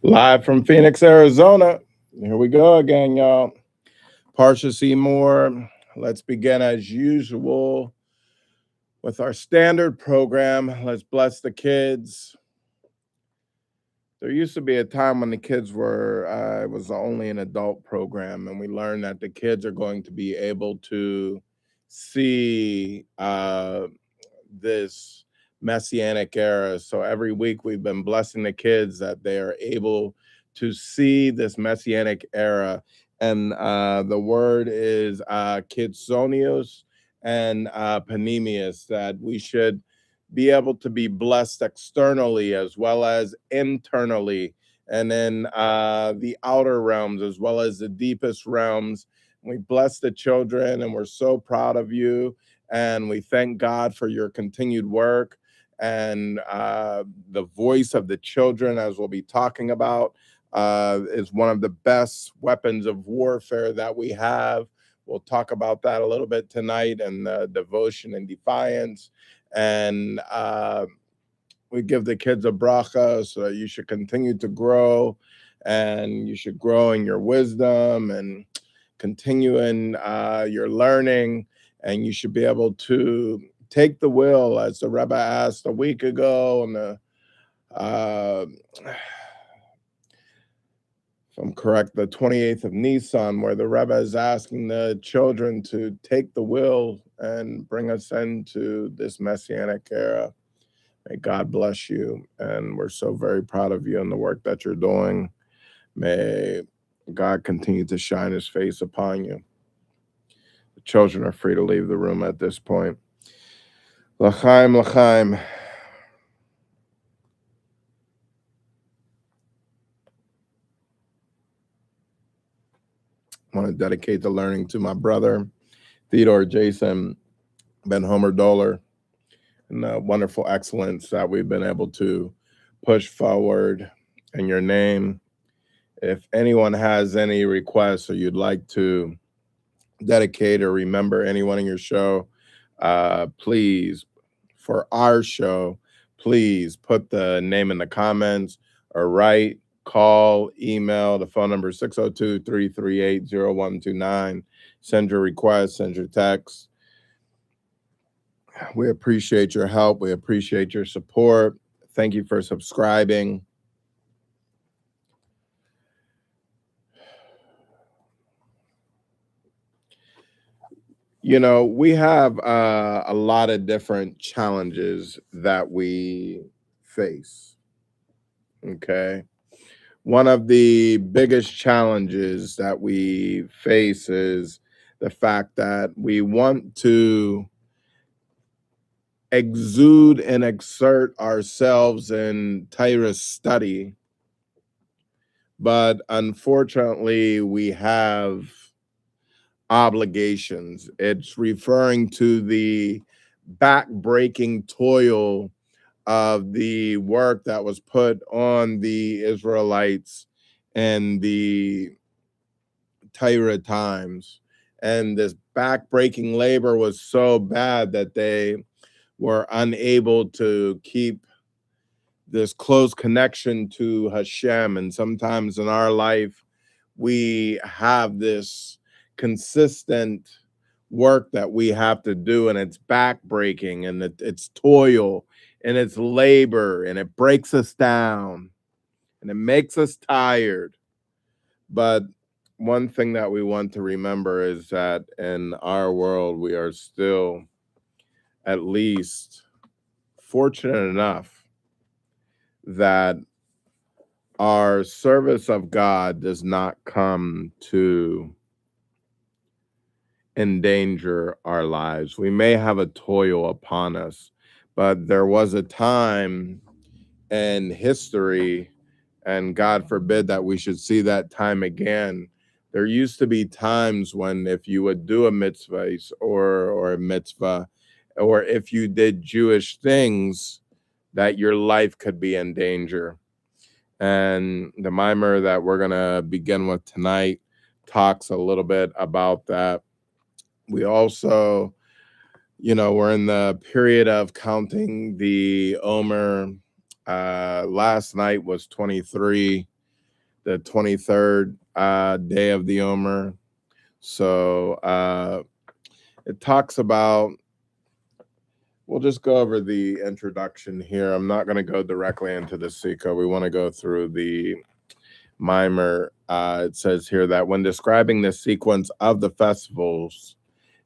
Live from Phoenix, Arizona. Here we go again, y'all. Parshas Emor. Let's begin as usual with our standard program. Let's bless the kids. There used to be a time when the kids were, it was only an adult program, and we learned that the kids are going to be able to see this messianic era. So every week we've been blessing the kids that they are able to see this messianic era. And the word is kidsonios and panemius, that we should be able to be blessed externally as well as internally, and in the outer realms as well as the deepest realms. We bless the children, and we're so proud of you, and we thank God for your continued work. And the voice of the children, as we'll be talking about, is one of the best weapons of warfare that we have. We'll talk about that a little bit tonight, and devotion and defiance. And we give the kids a bracha, so that you should continue to grow, and you should grow in your wisdom and continue in your learning, and you should be able to take the will, as the Rebbe asked a week ago, and if I'm correct, the 28th of Nisan, where the Rebbe is asking the children to take the will and bring us into this messianic era. May God bless you, and we're so very proud of you and the work that you're doing. May God continue to shine his face upon you. The children are free to leave the room at this point. L'chaim, l'chaim. I want to dedicate the learning to my brother, Theodore Jason Ben Homer Doler, and the wonderful excellence that we've been able to push forward in your name. If anyone has any requests, or you'd like to dedicate or remember anyone in your show, please, for our show, please put the name in the comments, or write, call, email. The phone number is 602-338-0129. Send your request, send your text. We appreciate your help. We appreciate your support. Thank you for subscribing. You know, we have a lot of different challenges that we face. Okay. One of the biggest challenges that we face is the fact that we want to exude and exert ourselves in Torah study, but unfortunately we have obligations. It's referring to the back-breaking toil of the work that was put on the Israelites in the Torah times. And this back-breaking labor was so bad that they were unable to keep this close connection to Hashem. And sometimes in our life, we have this consistent work that we have to do, and it's backbreaking, and it's toil, and it's labor, and it breaks us down, and it makes us tired. But one thing that we want to remember is that in our world, we are still at least fortunate enough that our service of God does not come to endanger our lives. We may have a toil upon us, but there was a time in history, and God forbid that we should see that time again. There used to be times when if you would do a mitzvah or a mitzvah, or if you did Jewish things, that your life could be in danger. And the mimer that we're going to begin with tonight talks a little bit about that. We also, we're in the period of counting the Omer. Last night was 23. the 23rd day of the Omer. So it talks about, we'll just go over the introduction here. I'm not going to go directly into the Sika. We want to go through the mimer. It says here that when describing the sequence of the festivals,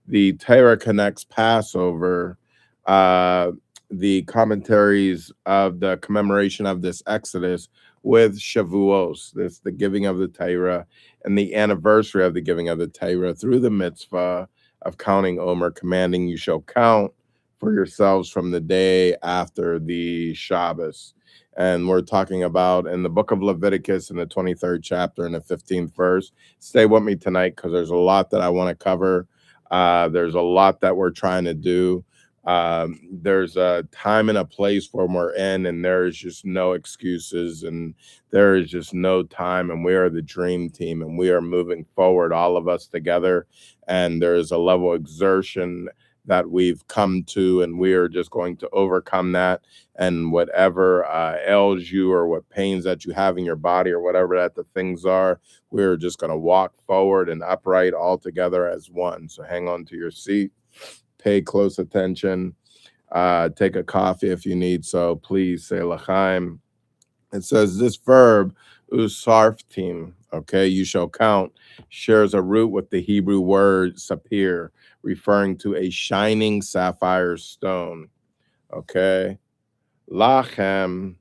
the Torah connects Passover, the commentaries of the commemoration of this Exodus, with Shavuos, this the giving of the Torah, and the anniversary of the giving of the Torah through the mitzvah of counting Omer, commanding you shall count for yourselves from the day after the Shabbos. And we're talking about in the book of Leviticus in the 23rd chapter and the 15th verse. Stay with me tonight because there's a lot that I want to cover. There's a lot that we're trying to do. There's a time and a place where we're in, and there is just no excuses, and there is just no time. And we are the dream team, and we are moving forward, all of us together. And there is a level of exertion that we've come to, and we are just going to overcome that. And whatever ails you or what pains that you have in your body or whatever that the things are, we're just going to walk forward and upright all together as one. So hang on to your seat, pay close attention, take a coffee if you need so. Please say l'chaim. It says this verb, usarftim, okay, you shall count, shares a root with the Hebrew word sapir, referring to a shining sapphire stone, okay? Lachem,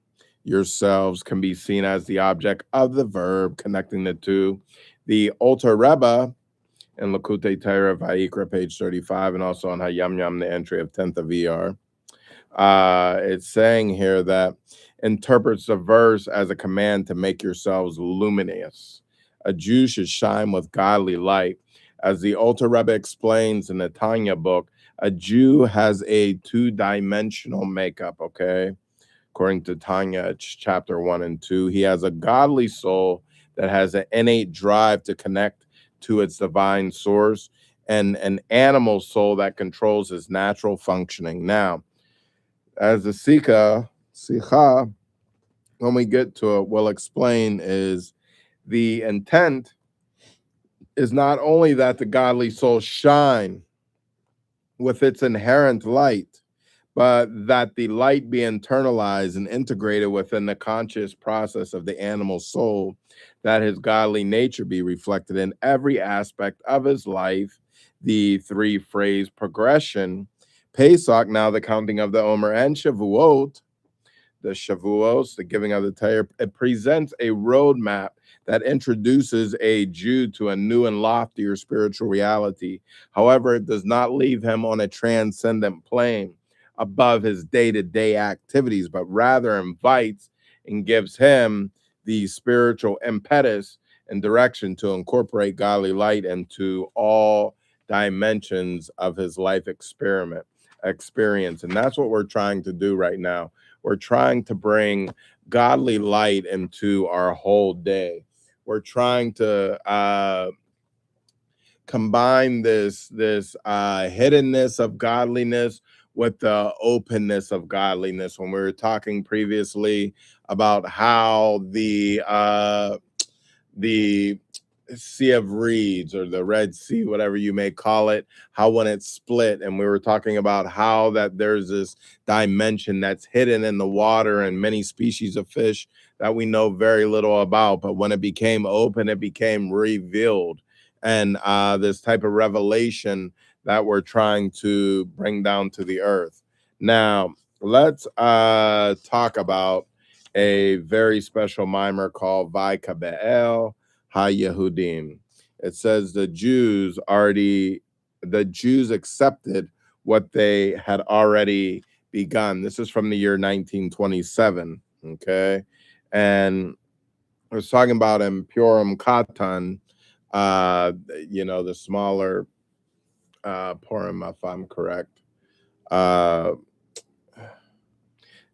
yourselves, can be seen as the object of the verb connecting the two. The Alter Rebbe in Lakutei Torah Vayikra, page 35, and also on Hayam Yam, the entry of 10th of ER. It's saying here that interprets the verse as a command to make yourselves luminous. A Jew should shine with godly light. As the Alter Rebbe explains in the Tanya book, a Jew has a two-dimensional makeup, okay? According to Tanya, it's chapter 1 and 2. He has a godly soul that has an innate drive to connect to its divine source, and an animal soul that controls his natural functioning. Now, as the Sikha, when we get to it, we'll explain is the intent is not only that the godly soul shine with its inherent light, but that the light be internalized and integrated within the conscious process of the animal soul, that his godly nature be reflected in every aspect of his life. The three-phrase progression, Pesach, now the counting of the Omer, and Shavuot, the Shavuos, the giving of the Torah, it presents a roadmap that introduces a Jew to a new and loftier spiritual reality. However, it does not leave him on a transcendent plane above his day-to-day activities, but rather invites and gives him the spiritual impetus and direction to incorporate godly light into all dimensions of his life experience. And that's what we're trying to do right now. We're trying to bring godly light into our whole day. We're trying to combine this hiddenness of godliness with the openness of godliness. When we were talking previously about how the Sea of Reeds or the Red Sea, whatever you may call it, how when it's split, and we were talking about how that there's this dimension that's hidden in the water and many species of fish that we know very little about, but when it became open, it became revealed. And this type of revelation that we're trying to bring down to the earth. Now, let's talk about a very special mimer called Vaika Be'el HaYehudim. It says the Jews accepted what they had already begun. This is from the year 1927, okay? And I was talking about in Purim Katan, the smaller Purim, if I'm correct.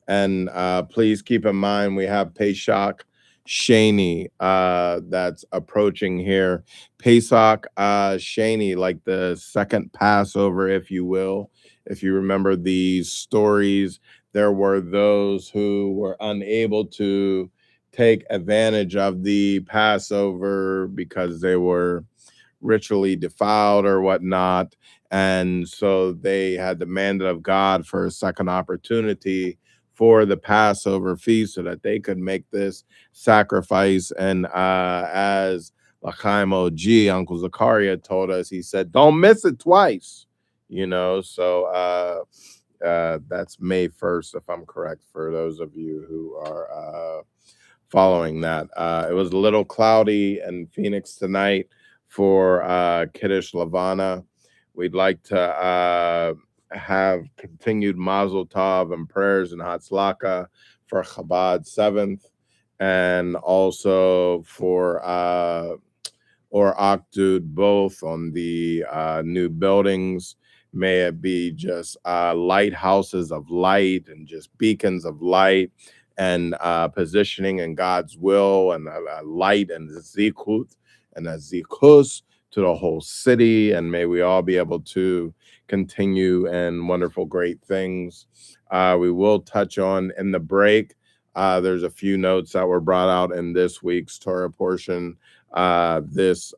And please keep in mind, we have Pesach Sheni that's approaching here. Pesach Sheni, like the second Passover, if you will. If you remember these stories, there were those who were unable to take advantage of the Passover because they were ritually defiled or whatnot. And so they had demanded of God for a second opportunity for the Passover feast so that they could make this sacrifice. And as L'chaim OG, Uncle Zachariah told us, he said, don't miss it twice, you know. So that's May 1st, if I'm correct, for those of you who are following that. It was a little cloudy in Phoenix tonight for Kiddush Lavana. We'd like to have continued Mazel Tov and prayers and Hatzlaka for Chabad 7th, and also for or Akdud both on the new buildings. May it be just lighthouses of light and just beacons of light and positioning in God's will, and a light and zikut and a zikus to the whole city. And may we all be able to continue in wonderful, great things. We will touch on in the break. There's a few notes that were brought out in this week's Torah portion this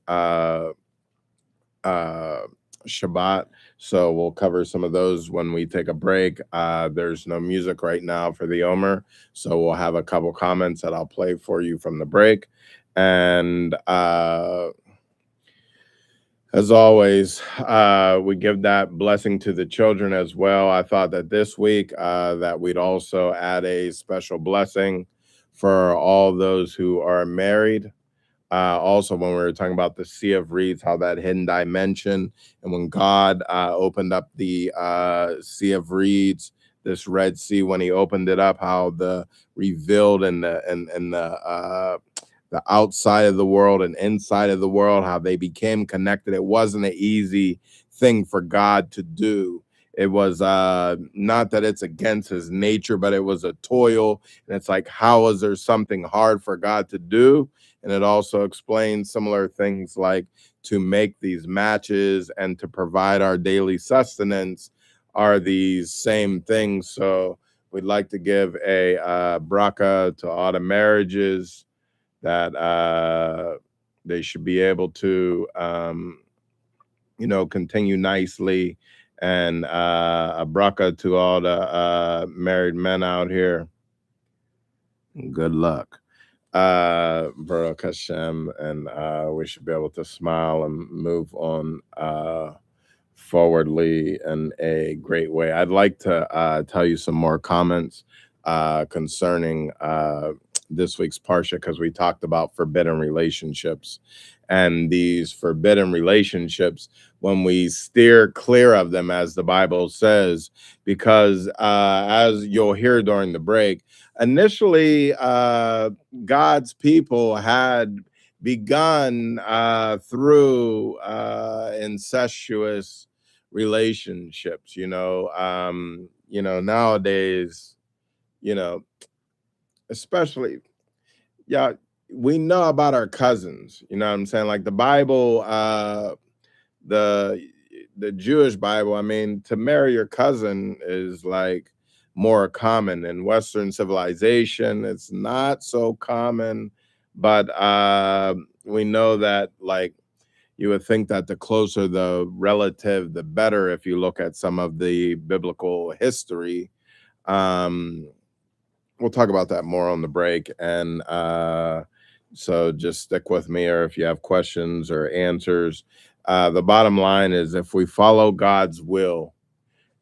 Shabbat. So we'll cover some of those when we take a break. There's no music right now for the Omer, so we'll have a couple comments that I'll play for you from the break. And as always, we give that blessing to the children as well. I thought that this week that we'd also add a special blessing for all those who are married. Also, when we were talking about the Sea of Reeds, how that hidden dimension, and when God opened up the Sea of Reeds, this Red Sea, when He opened it up, how the revealed and the outside of the world and inside of the world, how they became connected. It wasn't an easy thing for God to do. It was not that it's against His nature, but it was a toil. And it's like, how is there something hard for God to do? And it also explains similar things like to make these matches and to provide our daily sustenance are these same things. So we'd like to give a bracha to all the marriages that they should be able to, continue nicely. And a bracha to all the married men out here. Good luck. Baruch Hashem, and we should be able to smile and move on forwardly in a great way. I'd like to tell you some more comments concerning this week's Parsha, because we talked about forbidden relationships. And these forbidden relationships, when we steer clear of them, as the Bible says, because as you'll hear during the break, initially God's people had begun through incestuous relationships. Nowadays, especially, yeah, we know about our cousins. You know what I'm saying? Like the Bible, the Jewish Bible. I mean, to marry your cousin is like more common in Western civilization. It's not so common, but we know that, like, you would think that the closer the relative, the better. If you look at some of the biblical history. We'll talk about that more on the break. And so just stick with me, or if you have questions or answers. The bottom line is, if we follow God's will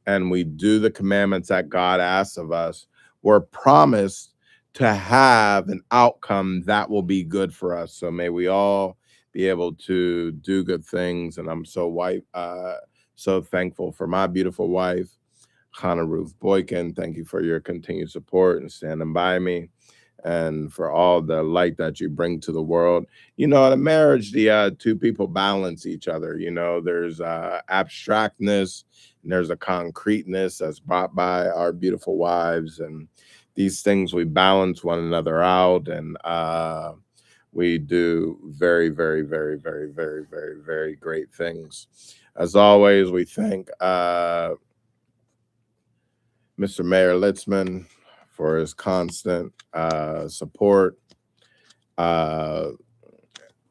and we do the commandments that God asks of us, we're promised to have an outcome that will be good for us. So may we all be able to do good things. And I'm so thankful for my beautiful wife, Yisroel Boykin. Thank you for your continued support and standing by me, and for all the light that you bring to the world. In a marriage, the two people balance each other. There's abstractness and there's a concreteness that's brought by our beautiful wives, and these things, we balance one another out, and we do very, very, very, very, very, very, very great things. As always, we thank Mr. Mayor Litzman for his constant support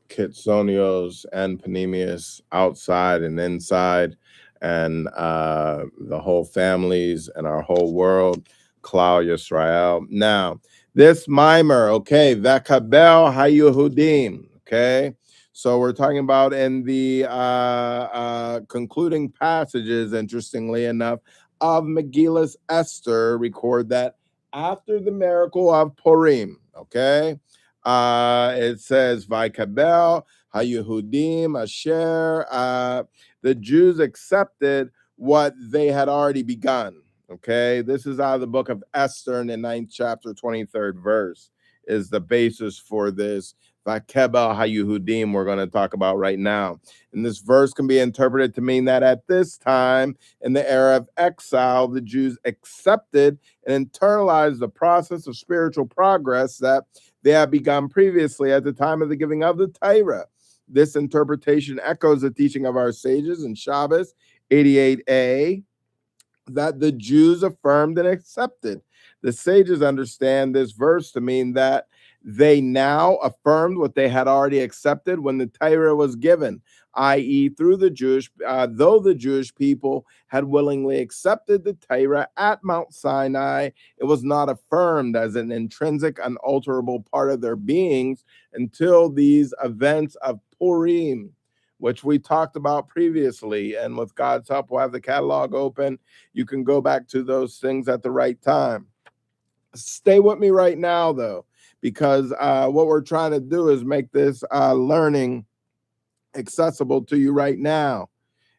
Kitsonios and Panemius outside and inside, and the whole families and our whole world, Klal Yisrael. Now, this mimer, okay, Vekabel HaYehudim, okay? So we're talking about in the concluding passages, interestingly enough, of Megillus Esther, record that after the miracle of Purim, okay? It says, Vaikabel, HaYehudim, Asher. The Jews accepted what they had already begun. Okay, this is out of the book of Esther in the 9th chapter, 23rd verse, is the basis for this Vakebel HaYehudim we're going to talk about right now. And this verse can be interpreted to mean that at this time, in the era of exile, the Jews accepted and internalized the process of spiritual progress that they had begun previously at the time of the giving of the Torah. This interpretation echoes the teaching of our sages in Shabbos 88a, that the Jews affirmed and accepted. The sages understand this verse to mean that they now affirmed what they had already accepted when the Torah was given, i.e., through the though the Jewish people had willingly accepted the Torah at Mount Sinai, it was not affirmed as an intrinsic, unalterable part of their beings until these events of Purim, which we talked about previously. And with God's help, we'll have the catalog open. You can go back to those things at the right time. Stay with me right now, though, because what we're trying to do is make this learning accessible to you right now.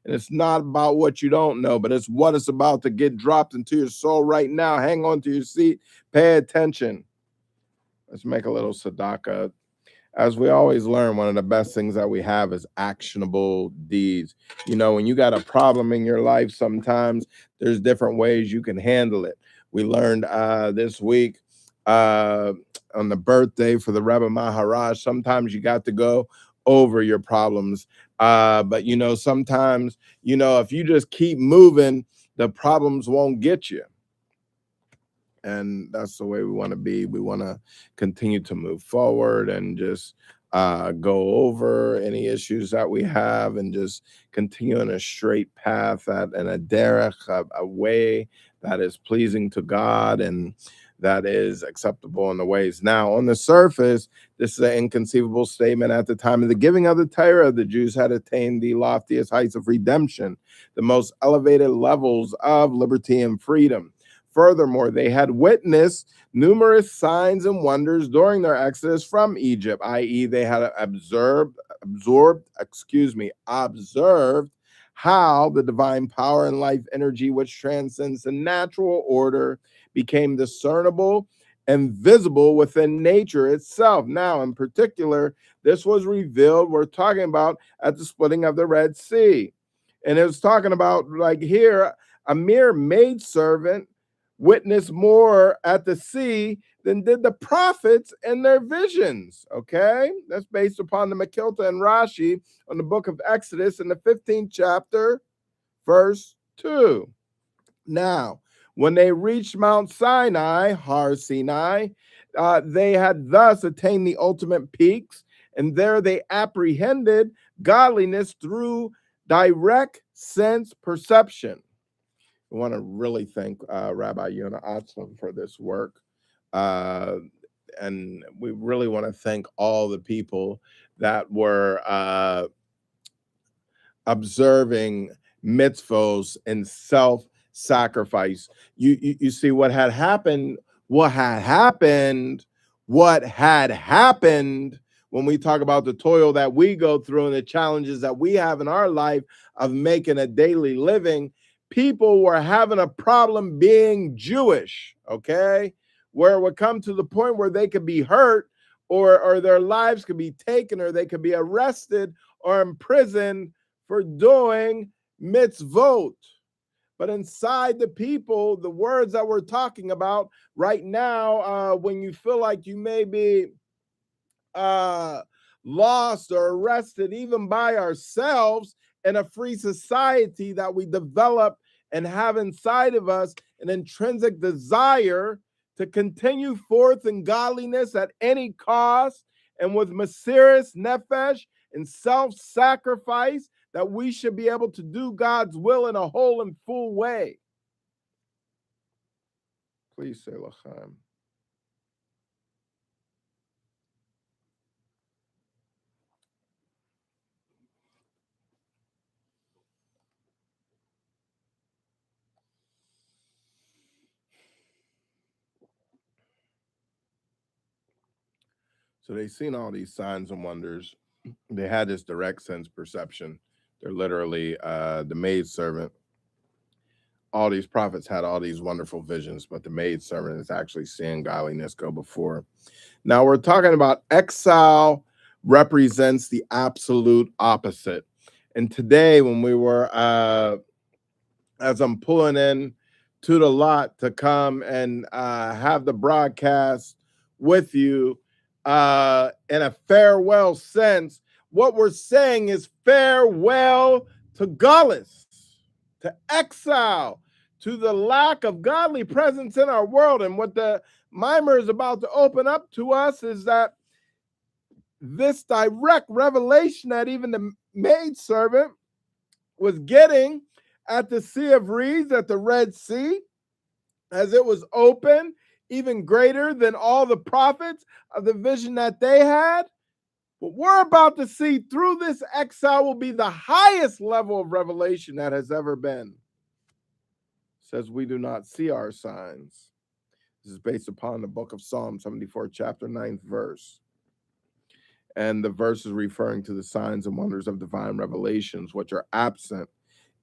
And it's not about what you don't know, but it's what it's about to get dropped into your soul right now. Hang on to your seat. Pay attention. Let's make a little tzedakah. As we always learn, one of the best things that we have is actionable deeds. You know, when you got a problem in your life, sometimes there's different ways you can handle it. We learned this week on the birthday for the Rebbe Maharaj, sometimes you got to go over your problems. But, you know, sometimes, you know, if you just keep moving, the problems won't get you. And that's the way we want to be. We want to continue to move forward and just go over any issues that we have and just continue in a straight path and a derech, a way that is pleasing to God and that is acceptable in the ways. Now, on the surface, this is an inconceivable statement. At the time of the giving of the Torah, the Jews had attained the loftiest heights of redemption, the most elevated levels of liberty and freedom. Furthermore, they had witnessed numerous signs and wonders during their exodus from Egypt, i.e., they had observed how the divine power and life energy, which transcends the natural order, became discernible and visible within nature itself. Now, in particular, this was revealed, we're talking about at the splitting of the Red Sea. And it was talking about, like here, a mere maidservant witnessed more at the sea than did the prophets in their visions. Okay, that's based upon the Makilta and Rashi on the book of Exodus in the 15th chapter, verse 2. Now, when they reached Mount Sinai, Har Sinai, they had thus attained the ultimate peaks, and there they apprehended godliness through direct sense perception. I want to really thank Rabbi Yonah Atzlam for this work. And we really want to thank all the people that were observing mitzvos and self-sacrifice. You see what had happened when we talk about the toil that we go through and the challenges that we have in our life of making a daily living. People were having a problem being Jewish, okay? Where it would come to the point where they could be hurt or their lives could be taken or they could be arrested or imprisoned for doing mitzvot. But inside the people, the words that we're talking about right now, when you feel like you may be lost or arrested even by ourselves in a free society that we develop and have inside of us an intrinsic desire to continue forth in godliness at any cost and with Mesiris Nefesh and self-sacrifice, that we should be able to do God's will in a whole and full way. Please say L'chaim. So they've seen all these signs and wonders. They had this direct sense perception. They're literally the maidservant. All these prophets had all these wonderful visions, but the maidservant is actually seeing godliness go before. Now we're talking about exile represents the absolute opposite. And today, when we were, as I'm pulling in to the lot to come and have the broadcast with you in a farewell sense, what we're saying is farewell to Gullus, to exile, to the lack of godly presence in our world. And what the mimer is about to open up to us is that this direct revelation that even the maidservant was getting at the Sea of Reeds, at the Red Sea, as it was open, even greater than all the prophets of the vision that they had. What we're about to see through this exile will be the highest level of revelation that has ever been. It says we do not see our signs. This is based upon the book of Psalm 74, chapter 9th verse. And the verse is referring to the signs and wonders of divine revelations, which are absent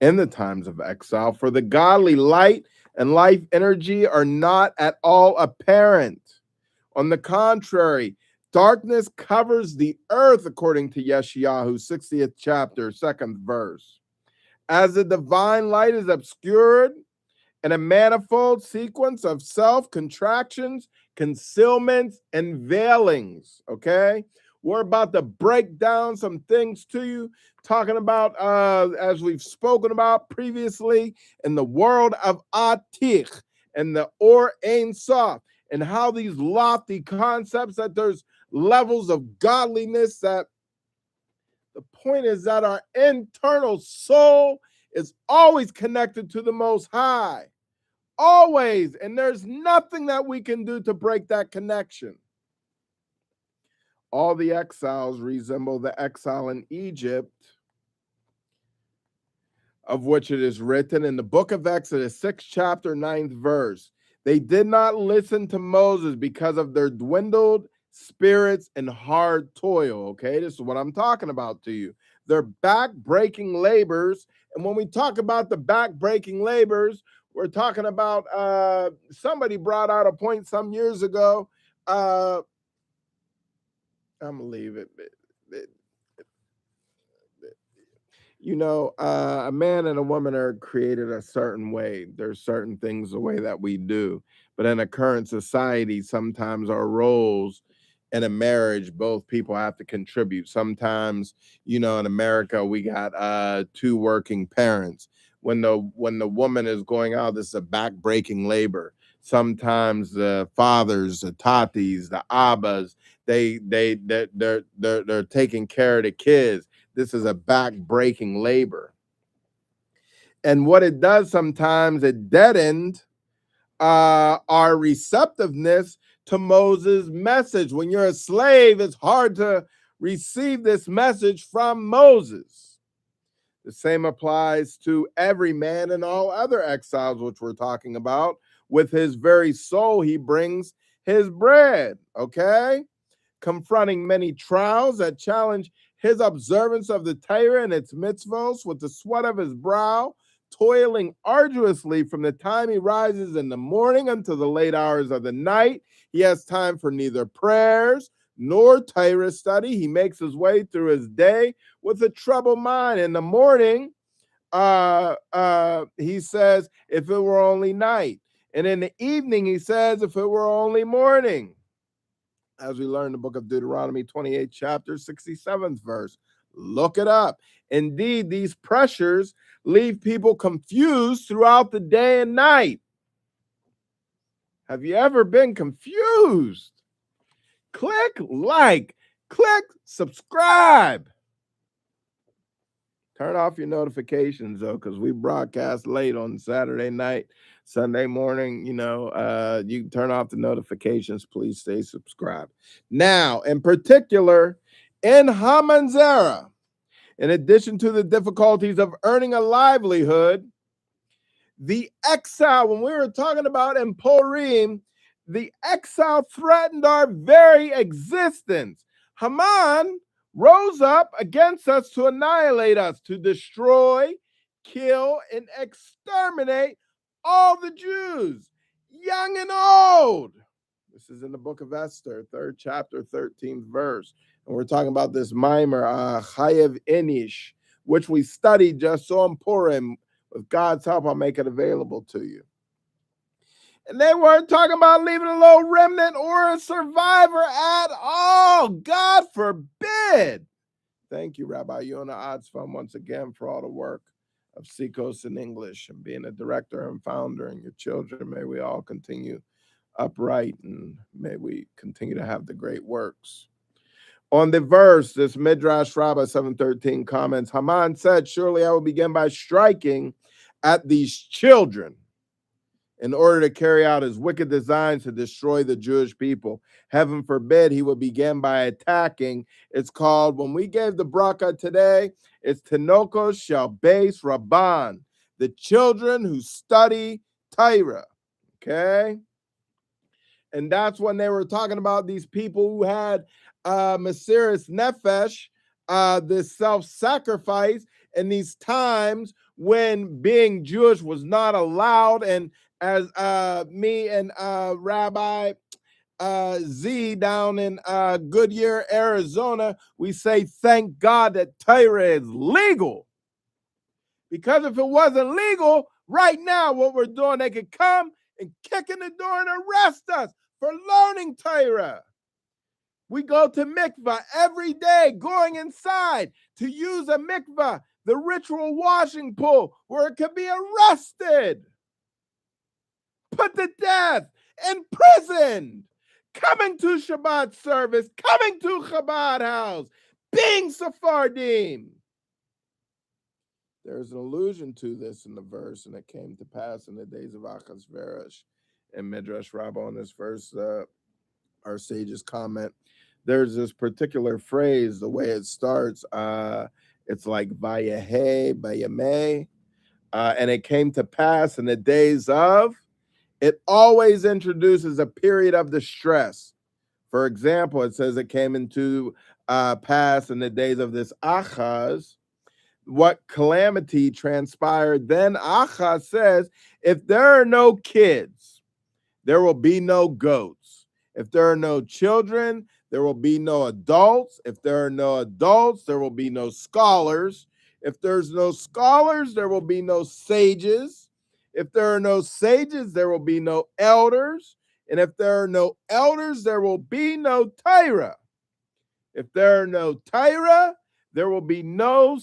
in the times of exile. For the godly light and life energy are not at all apparent. On the contrary, darkness covers the earth, according to Yeshayahu, 60th chapter, 2nd verse. As the divine light is obscured in a manifold sequence of self-contractions, concealments, and veilings, okay? We're about to break down some things to you, talking about, as we've spoken about previously, in the world of Atikh and the Or Ein Sof, and how these lofty concepts, that there's levels of godliness, that the point is that our internal soul is always connected to the Most High. Always. And there's nothing that we can do to break that connection. All the exiles resemble the exile in Egypt, of which it is written in the book of Exodus, 6th chapter, 9th verse. They did not listen to Moses because of their dwindled spirits and hard toil. Okay, this is what I'm talking about to you. Their back-breaking labors. And when we talk about the back-breaking labors, we're talking about, somebody brought out a point some years ago. I'm gonna leave it. You know, a man and a woman are created a certain way. There's certain things the way that we do. But in a current society, sometimes our roles in a marriage, both people have to contribute. Sometimes, you know, in America, we got two working parents. When the woman is going out, this is a back-breaking labor. Sometimes the fathers, the tatis, the abbas, they're taking care of the kids. This is a back-breaking labor. And what it does sometimes, it deadened our receptiveness to Moses' message. When you're a slave, it's hard to receive this message from Moses. The same applies to every man and all other exiles, which we're talking about. With his very soul, he brings his bread, okay? Confronting many trials that challenge his observance of the Torah and its mitzvos with the sweat of his brow, toiling arduously from the time he rises in the morning until the late hours of the night. He has time for neither prayers nor Torah study. He makes his way through his day with a troubled mind. In the morning, he says, if it were only night. And in the evening, he says, if it were only morning. As we learn in the book of Deuteronomy 28, chapter 67th verse. Look it up. Indeed, these pressures leave people confused throughout the day and night. Have you ever been confused? Click like. Click subscribe. Turn off your notifications though, because we broadcast late on Saturday night, Sunday morning. You can turn off the notifications. Please stay subscribed. Now, in particular, in Haman's era, in addition to the difficulties of earning a livelihood, the exile, when we were talking about in Purim, the exile threatened our very existence. Haman rose up against us to annihilate us, to destroy, kill, and exterminate all the Jews, young and old. This is in the book of Esther, 3rd chapter, 13th verse. And we're talking about this mimer, Chayev Inish, which we studied just on Purim. With God's help, I'll make it available to you. And they weren't talking about leaving a little remnant or a survivor at all. God forbid. Thank you, Rabbi Yonah Otzfam, once again for all the work of Seekos in English and being a director and founder. And your children, may we all continue upright and may we continue to have the great works. On the verse, this Midrash Rabbah 7:13 comments, Haman said, surely I will begin by striking at these children in order to carry out his wicked designs to destroy the Jewish people. Heaven forbid he would begin by attacking. It's called, when we gave the bracha today, it's Tinokos Shel Beis Rabban, the children who study Torah. Okay? And that's when they were talking about these people who had Mesiras Nefesh, this self-sacrifice in these times when being Jewish was not allowed. And as me and Rabbi Z down in Goodyear, Arizona, we say, thank God that Torah is legal. Because if it wasn't legal, right now what we're doing, they could come and kick in the door and arrest us for learning Torah. We go to mikvah every day, going inside to use a mikvah, the ritual washing pool, where it could be arrested, put to death, imprisoned, coming to Shabbat service, coming to Chabad house, being Sephardim. There's an allusion to this in the verse, and it came to pass in the days of Achashverosh. And Midrash Rabbah on this verse, our sages comment, there's this particular phrase, the way it starts, it's like Vayehe, Vayameh, and it came to pass in the days of, it always introduces a period of distress. For example, it says it came into pass in the days of this Achaz. What calamity transpired then? Achaz says, if there are no kids, there will be no goats. If there are no children, there will be no adults. If there are no adults, there will be no scholars. If there's no scholars, there will be no sages. If there are no sages, there will be no elders. And if there are no elders, there will be no Torah. If there are no Torah, there will be no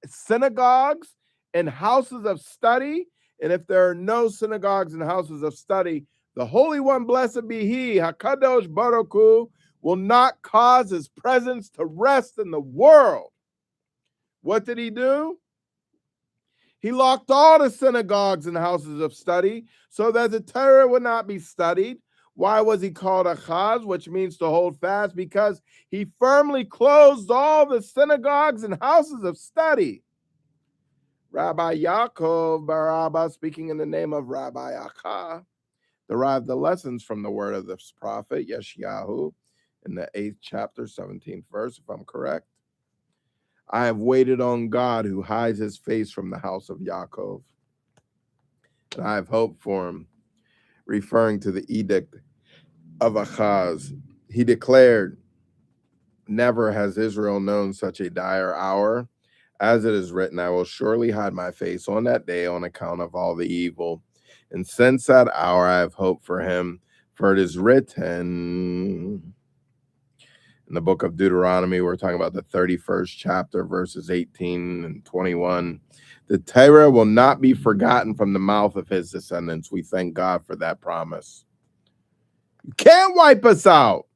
synagogues and houses of study. And if there are no synagogues and houses of study, the Holy One, blessed be He, HaKadosh Baruch Hu, will not cause His presence to rest in the world. What did He do? He locked all the synagogues and houses of study so that the Torah would not be studied. Why was He called Achaz, which means to hold fast? Because He firmly closed all the synagogues and houses of study. Rabbi Yaakov Barabba, speaking in the name of Rabbi Achah, derived the lessons from the word of this prophet, Yeshayahu, in the 8th chapter, 17th verse, if I'm correct. I have waited on God who hides His face from the house of Yaakov, and I have hoped for Him, referring to the edict of Achaz. He declared, never has Israel known such a dire hour. As it is written, I will surely hide my face on that day on account of all the evil. And since that hour I have hoped for him, for it is written in the book of Deuteronomy, we're talking about the 31st chapter, verses 18 and 21. The Torah will not be forgotten from the mouth of his descendants. We thank God for that promise. You can't wipe us out.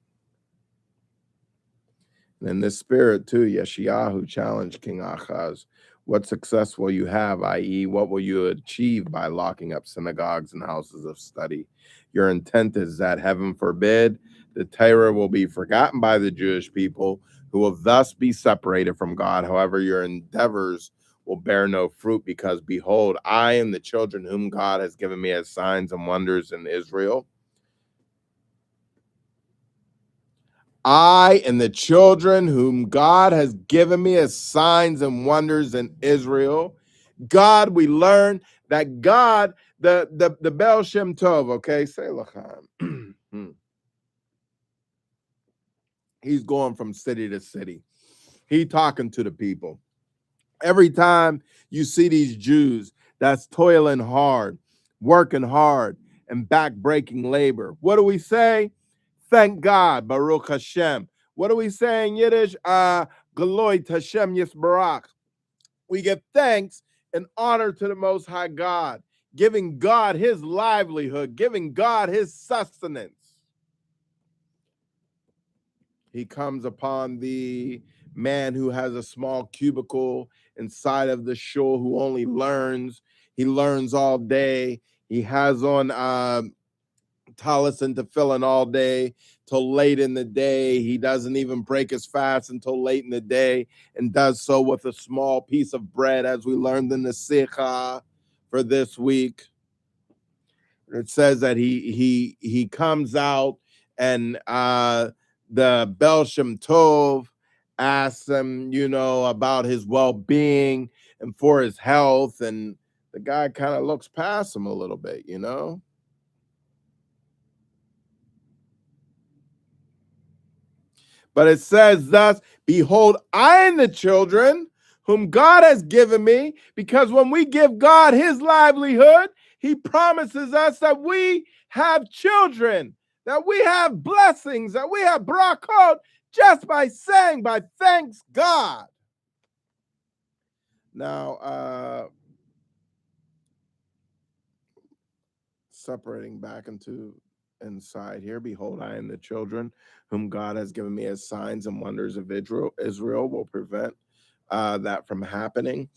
And in this spirit, too, Yeshayahu challenged King Achaz, what success will you have, i.e., what will you achieve by locking up synagogues and houses of study? Your intent is that, heaven forbid, the Torah will be forgotten by the Jewish people, who will thus be separated from God. However, your endeavors will bear no fruit, because, behold, I and the children whom God has given me as signs and wonders in Israel, I and the children whom God has given me as signs and wonders in Israel. God, we learn that God, the Bel Shem Tov, okay, say Lachem. He's going from city to city. He talking to the people. Every time you see these Jews that's toiling hard, working hard, and back-breaking labor, what do we say? Thank God, Baruch Hashem. What do we say in Yiddish? Galoy Hashem Yisbarach. We give thanks and honor to the Most High God, giving God his livelihood, giving God his sustenance. He comes upon the man who has a small cubicle inside of the shul, who only learns. He learns all day. He has on talis and tefillin all day till late in the day. He doesn't even break his fast until late in the day, and does so with a small piece of bread, as we learned in the Sikha for this week. It says that he comes out, and the Bel Shem Tov asks him, about his well-being and for his health, and the guy kind of looks past him a little bit. But it says thus, behold, I and the children whom God has given me, because when we give God his livelihood, he promises us that we have children, that we have blessings, that we have barakot, just by saying, by thanks God. Now, separating back into inside here, behold, I and the children whom God has given me as signs and wonders of Israel will prevent that from happening.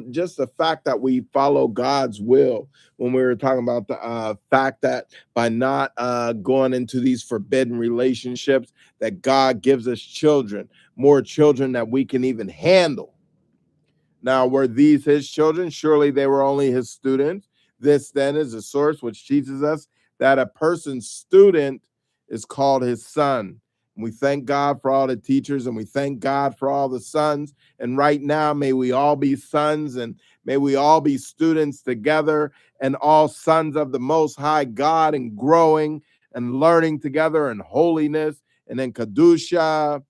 Just the fact that we follow God's will, when we were talking about the fact that by not going into these forbidden relationships, that God gives us children, more children that we can even handle. Now, were these his children? Surely they were only his students. This then is a source which teaches us that a person's student is called his son. We thank God for all the teachers, and we thank God for all the sons. And right now, may we all be sons, and may we all be students together, and all sons of the Most High God, and growing and learning together in holiness and in Kedusha,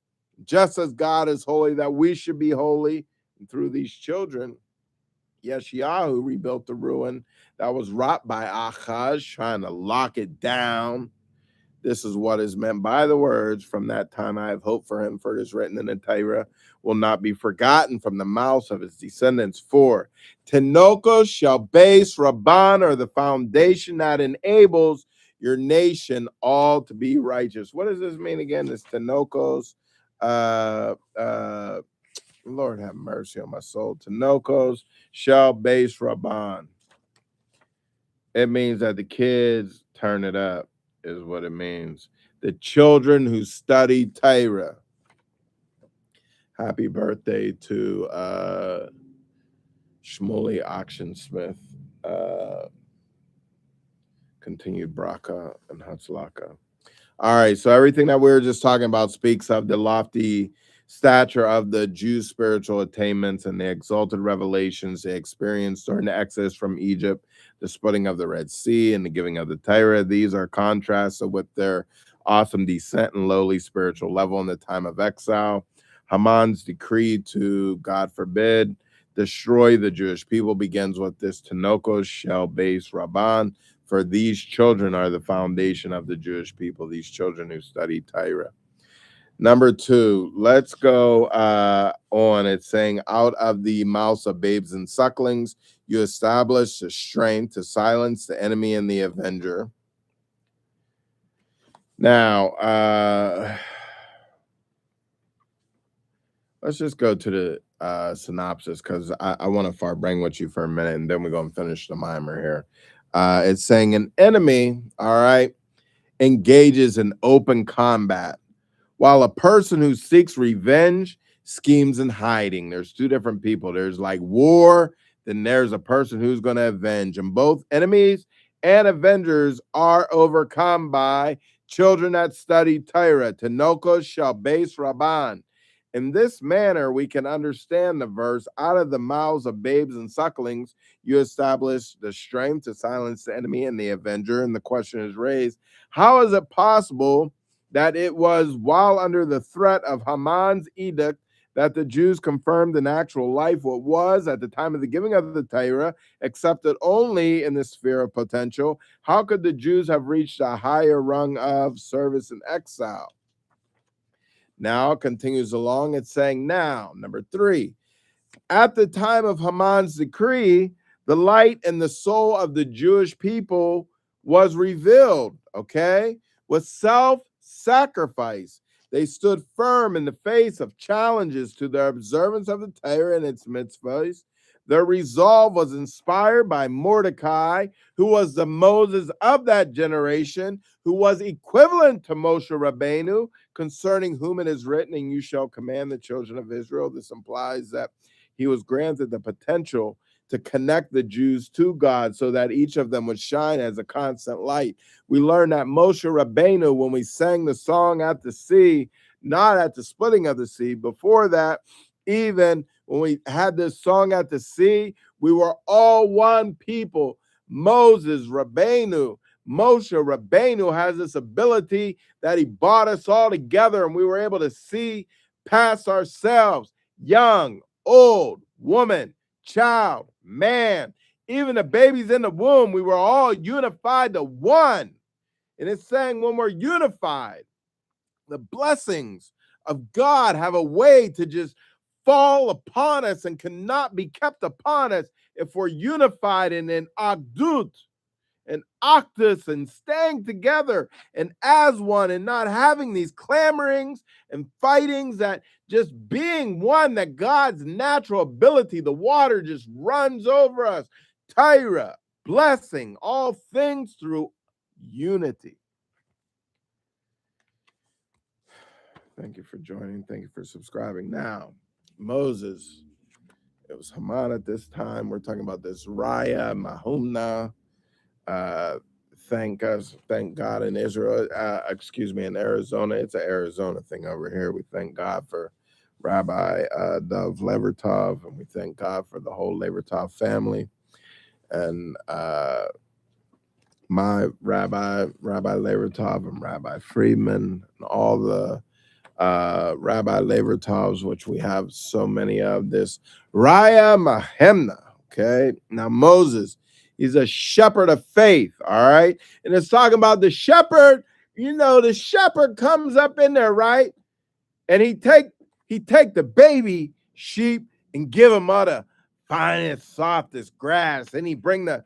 just as God is holy, that we should be holy. And through these children, Yeshayahu rebuilt the ruin that was wrought by Achaz, trying to lock it down. This is what is meant by the words, from that time I have hope for him, for it is written in the Torah, will not be forgotten from the mouths of his descendants. For Tenokos shall base Rabban, or the foundation that enables your nation all to be righteous. What does this mean again? This Tenokos, Lord have mercy on my soul. Tenokos shall base Rabban. It means that the kids turn it up, is what it means. The children who study Torah. Happy birthday to Shmuley Actionsmith. Continued bracha and hatzlaka. All right, so everything that we were just talking about speaks of the lofty stature of the Jews' spiritual attainments and the exalted revelations they experienced during the exodus from Egypt, the splitting of the Red Sea, and the giving of the Torah. These are contrasts with their awesome descent and lowly spiritual level in the time of exile. Haman's decree to, God forbid, destroy the Jewish people begins with this Tenokos shel beis Rabban. For these children are the foundation of the Jewish people, these children who study Torah. Number 2, let's go on. It's saying, out of the mouths of babes and sucklings, you establish the strength to silence the enemy and the avenger. Now, Let's just go to the synopsis because I want to Farbrengen with you for a minute, and then we're going to finish the mimer here. It's saying an enemy, all right, engages in open combat, while a person who seeks revenge schemes in hiding. There's two different people. There's like war, then there's a person who's going to avenge. And both enemies and avengers are overcome by children that study Torah, Tenokos shall base Rabban. In this manner, we can understand the verse, out of the mouths of babes and sucklings, you establish the strength to silence the enemy and the avenger. And the question is raised, how is it possible that it was while under the threat of Haman's edict that the Jews confirmed in actual life what was, at the time of the giving of the Torah, accepted only in the sphere of potential? How could the Jews have reached a higher rung of service in exile? Now it continues along. It's saying now, number 3, at the time of Haman's decree, the light and the soul of the Jewish people was revealed, okay, with self-sacrifice. They stood firm in the face of challenges to their observance of the Torah and its mitzvahs. Their resolve was inspired by Mordecai, who was the Moses of that generation, who was equivalent to Moshe Rabbeinu, concerning whom it is written, and you shall command the children of Israel. This implies that he was granted the potential to connect the Jews to God so that each of them would shine as a constant light. We learn that Moshe Rabbeinu, when we sang the song at the sea, not at the splitting of the sea, before that, even when we had this song at the sea, we were all one people. Moses, Rabbeinu, Moshe Rabbeinu has this ability that he brought us all together, and we were able to see past ourselves, young, old, woman, child, man, even the babies in the womb. We were all unified to one. And it's saying when we're unified, the blessings of God have a way to just fall upon us and cannot be kept upon us if we're unified and in Agdut and Octus and staying together and as one and not having these clamorings and fightings, that just being one, that God's natural ability, the water just runs over us. Torah, blessing, all things through unity. Thank you for joining. Thank you for subscribing. Now, Moses, it was Haman at this time. We're talking about this Raya Mahumna. Thank God in Israel, in Arizona. It's an Arizona thing over here. We thank God for Rabbi Dov Levertov, and we thank God for the whole Levertov family. And my Rabbi Levertov and Rabbi Friedman and all the Rabbi Levertovs, which we have so many of, this Raya Mahemna. Okay, now Moses, he's a shepherd of faith, all right? And it's talking about the shepherd. You know, the shepherd comes up in there, right? And he take the baby sheep and give him all the finest, softest grass. And he bring the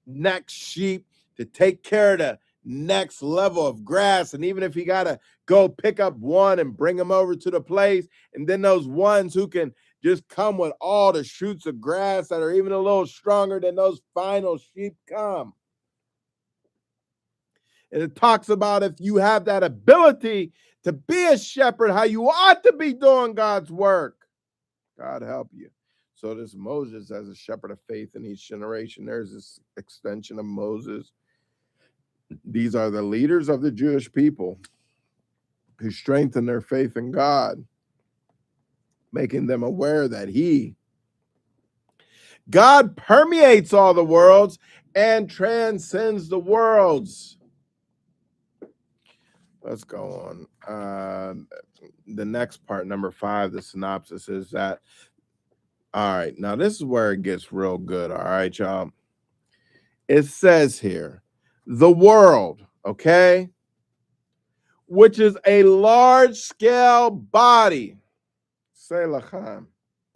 next sheep to take care of the next level of grass. And even if he got to go pick up one and bring him over to the place, and then those ones who can just come with all the shoots of grass that are even a little stronger than those final sheep come. And it talks about if you have that ability to be a shepherd, how you ought to be doing God's work. God help you. So this Moses as a shepherd of faith in each generation. There's this extension of Moses. These are the leaders of the Jewish people who strengthen their faith in God, making them aware that God permeates all the worlds and transcends the worlds. Let's go on. The next part, number 5, the synopsis is that, all right, now this is where it gets real good, all right, y'all. It says here, the world, okay, which is a large-scale body. Say lachan,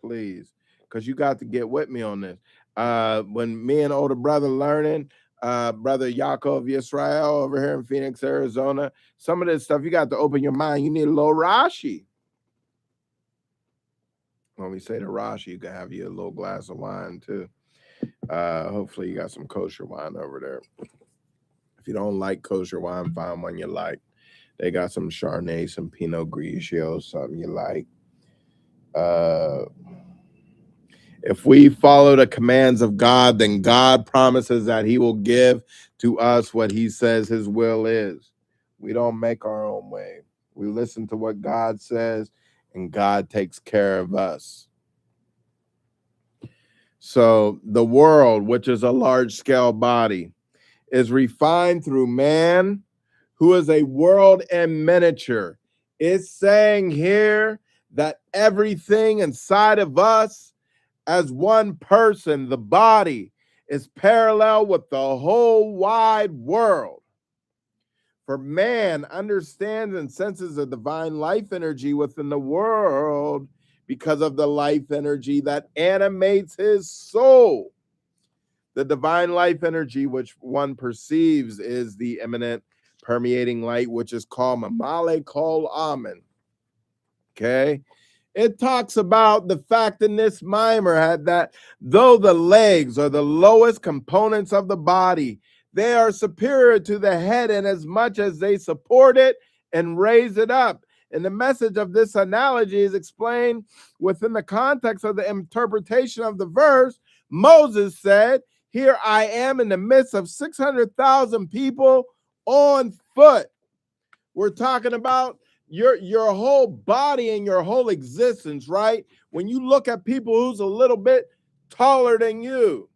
please, because you got to get with me on this. When me and older brother learning, brother Yaakov Yisrael over here in Phoenix, Arizona, some of this stuff, you got to open your mind. You need a little Rashi. When we say the Rashi, you can have you a little glass of wine too. Hopefully you got some kosher wine over there. If you don't like kosher wine, find one you like. They got some Chardonnay, some Pinot Grigio, something you like. If we follow the commands of God, then God promises that he will give to us what he says his will is. We don't make our own way. We listen to what God says, and God takes care of us. So the world, which is a large-scale body, is refined through man, who is a world in miniature. It's saying here that everything inside of us as one person, the body, is parallel with the whole wide world. For man understands and senses the divine life energy within the world because of the life energy that animates his soul. The divine life energy, which one perceives, is the imminent permeating light, which is called Mamale Kol Amen. Okay. It talks about the fact in this mimer had that though the legs are the lowest components of the body, they are superior to the head in as much as they support it and raise it up. And the message of this analogy is explained within the context of the interpretation of the verse. Moses said, "Here I am in the midst of 600,000 people on foot." We're talking about your whole body and your whole existence, right? When you look at people who's a little bit taller than you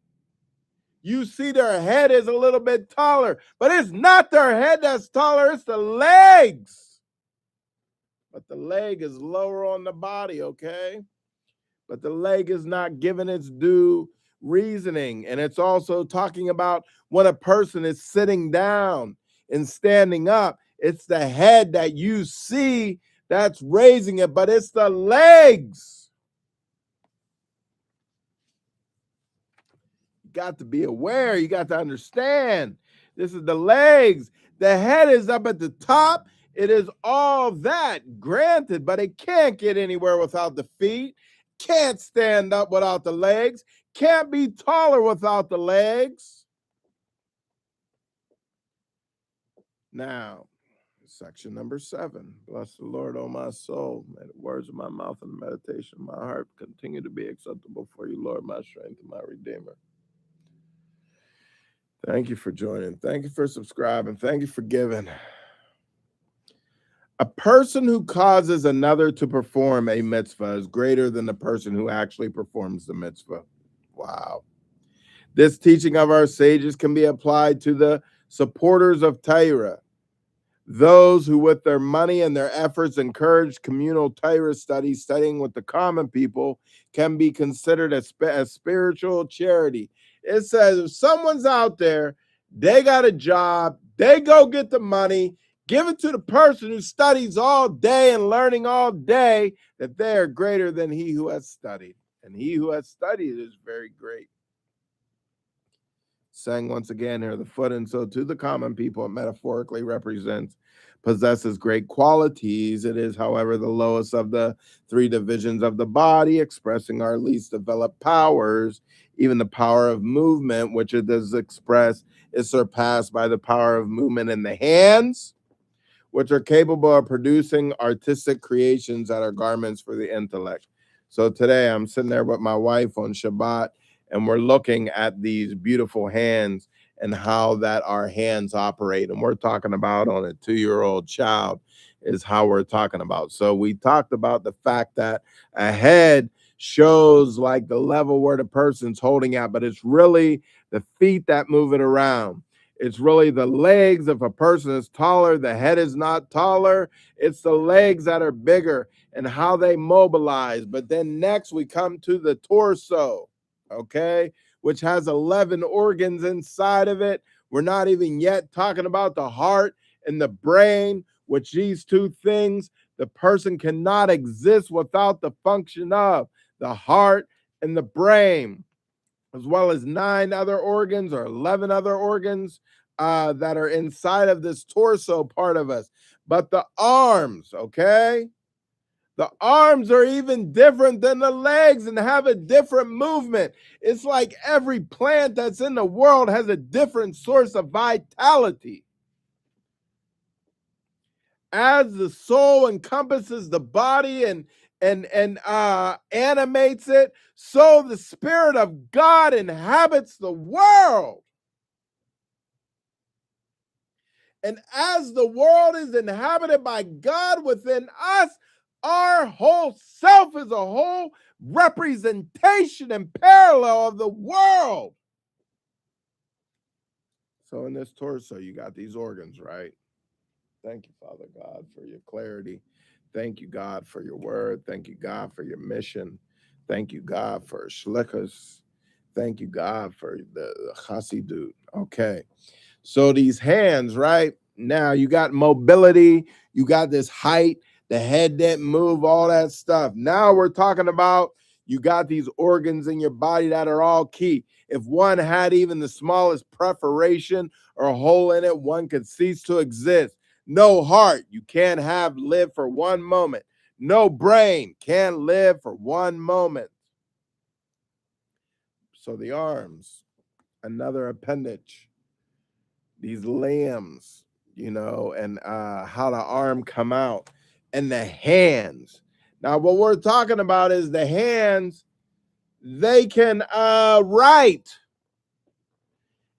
see their head is a little bit taller, but it's not their head that's taller, it's the legs. But the leg is lower on the body, okay? But the leg is not given its due reasoning. And it's also talking about when a person is sitting down and standing up, it's the head that you see that's raising it, but it's the legs. You got to be aware, you got to understand. This is the legs. The head is up at the top. It is all that, granted, but it can't get anywhere without the feet. Can't stand up without the legs, can't be taller without the legs. Now, section number 7. Bless the Lord, O my soul. May the words of my mouth and the meditation of my heart continue to be acceptable for you, Lord, my strength and my redeemer. Thank you for joining. Thank you for subscribing. Thank you for giving. A person who causes another to perform a mitzvah is greater than the person who actually performs the mitzvah. Wow. This teaching of our sages can be applied to the supporters of Torah, those who with their money and their efforts encourage communal Torah studies, studying with the common people, can be considered a spiritual charity. It says if someone's out there, they got a job, they go get the money, give it to the person who studies all day and learning all day, that they are greater than he who has studied. And he who has studied is very great. Saying once again here, the foot, and so to the common people, it metaphorically represents, possesses great qualities. It is, however, the lowest of the 3 divisions of the body, expressing our least developed powers. Even the power of movement, which it does express, is surpassed by the power of movement in the hands, which are capable of producing artistic creations that are garments for the intellect. So today I'm sitting there with my wife on Shabbat, and we're looking at these beautiful hands and how that our hands operate. And we're talking about on a 2-year-old child is how we're talking about. So we talked about the fact that a head shows like the level where the person's holding at, but it's really the feet that move it around. It's really the legs. If a person is taller, the head is not taller. It's the legs that are bigger and how they mobilize. But then next we come to the torso, okay, which has 11 organs inside of it. We're not even yet talking about the heart and the brain, which these 2 things, the person cannot exist without the function of the heart and the brain, as well as 9 other organs or 11 other organs that are inside of this torso part of us. But the arms, okay? The arms are even different than the legs and have a different movement. It's like every plant that's in the world has a different source of vitality. As the soul encompasses the body and animates it, so the Spirit of God inhabits the world. And as the world is inhabited by God within us, our whole self is a whole representation and parallel of the world. So in this torso, you got these organs, right? Thank you, Father God, for your clarity. Thank you, God, for your word. Thank you, God, for your mission. Thank you, God, for shlichus. Thank you, God, for the Chassidut. Okay. So these hands, right? Now you got mobility, you got this height, the head didn't move, all that stuff. Now we're talking about you got these organs in your body that are all key. If one had even the smallest perforation or hole in it, one could cease to exist. No heart, you can't live for one moment. No brain, can't live for one moment. So the arms, another appendage, these limbs, and how the arm come out, and the hands. Now, what we're talking about is the hands, they can write.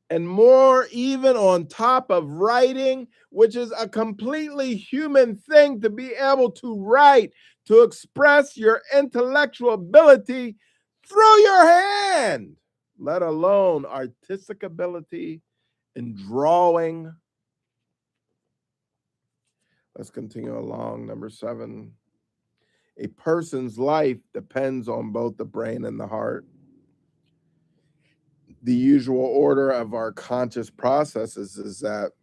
And more, even on top of writing, which is a completely human thing to be able to write, to express your intellectual ability through your hand, let alone artistic ability in drawing. Let's continue along. Number 7. A person's life depends on both the brain and the heart. The usual order of our conscious processes is that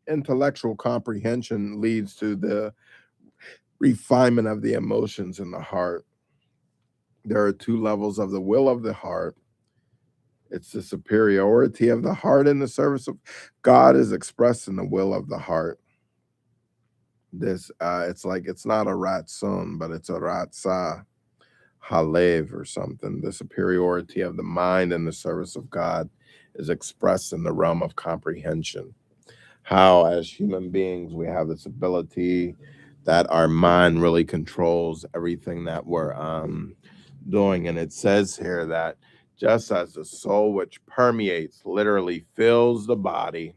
intellectual comprehension leads to the refinement of the emotions in the heart. There are 2 levels of the will of the heart. It's the superiority of the heart in the service of God is expressed in the will of the heart. This it's like it's not a ratson, but it's a ratsa halev or something. The superiority of the mind in the service of God is expressed in the realm of comprehension. How, as human beings, we have this ability that our mind really controls everything that we're doing. And it says here that just as the soul which permeates, literally fills the body,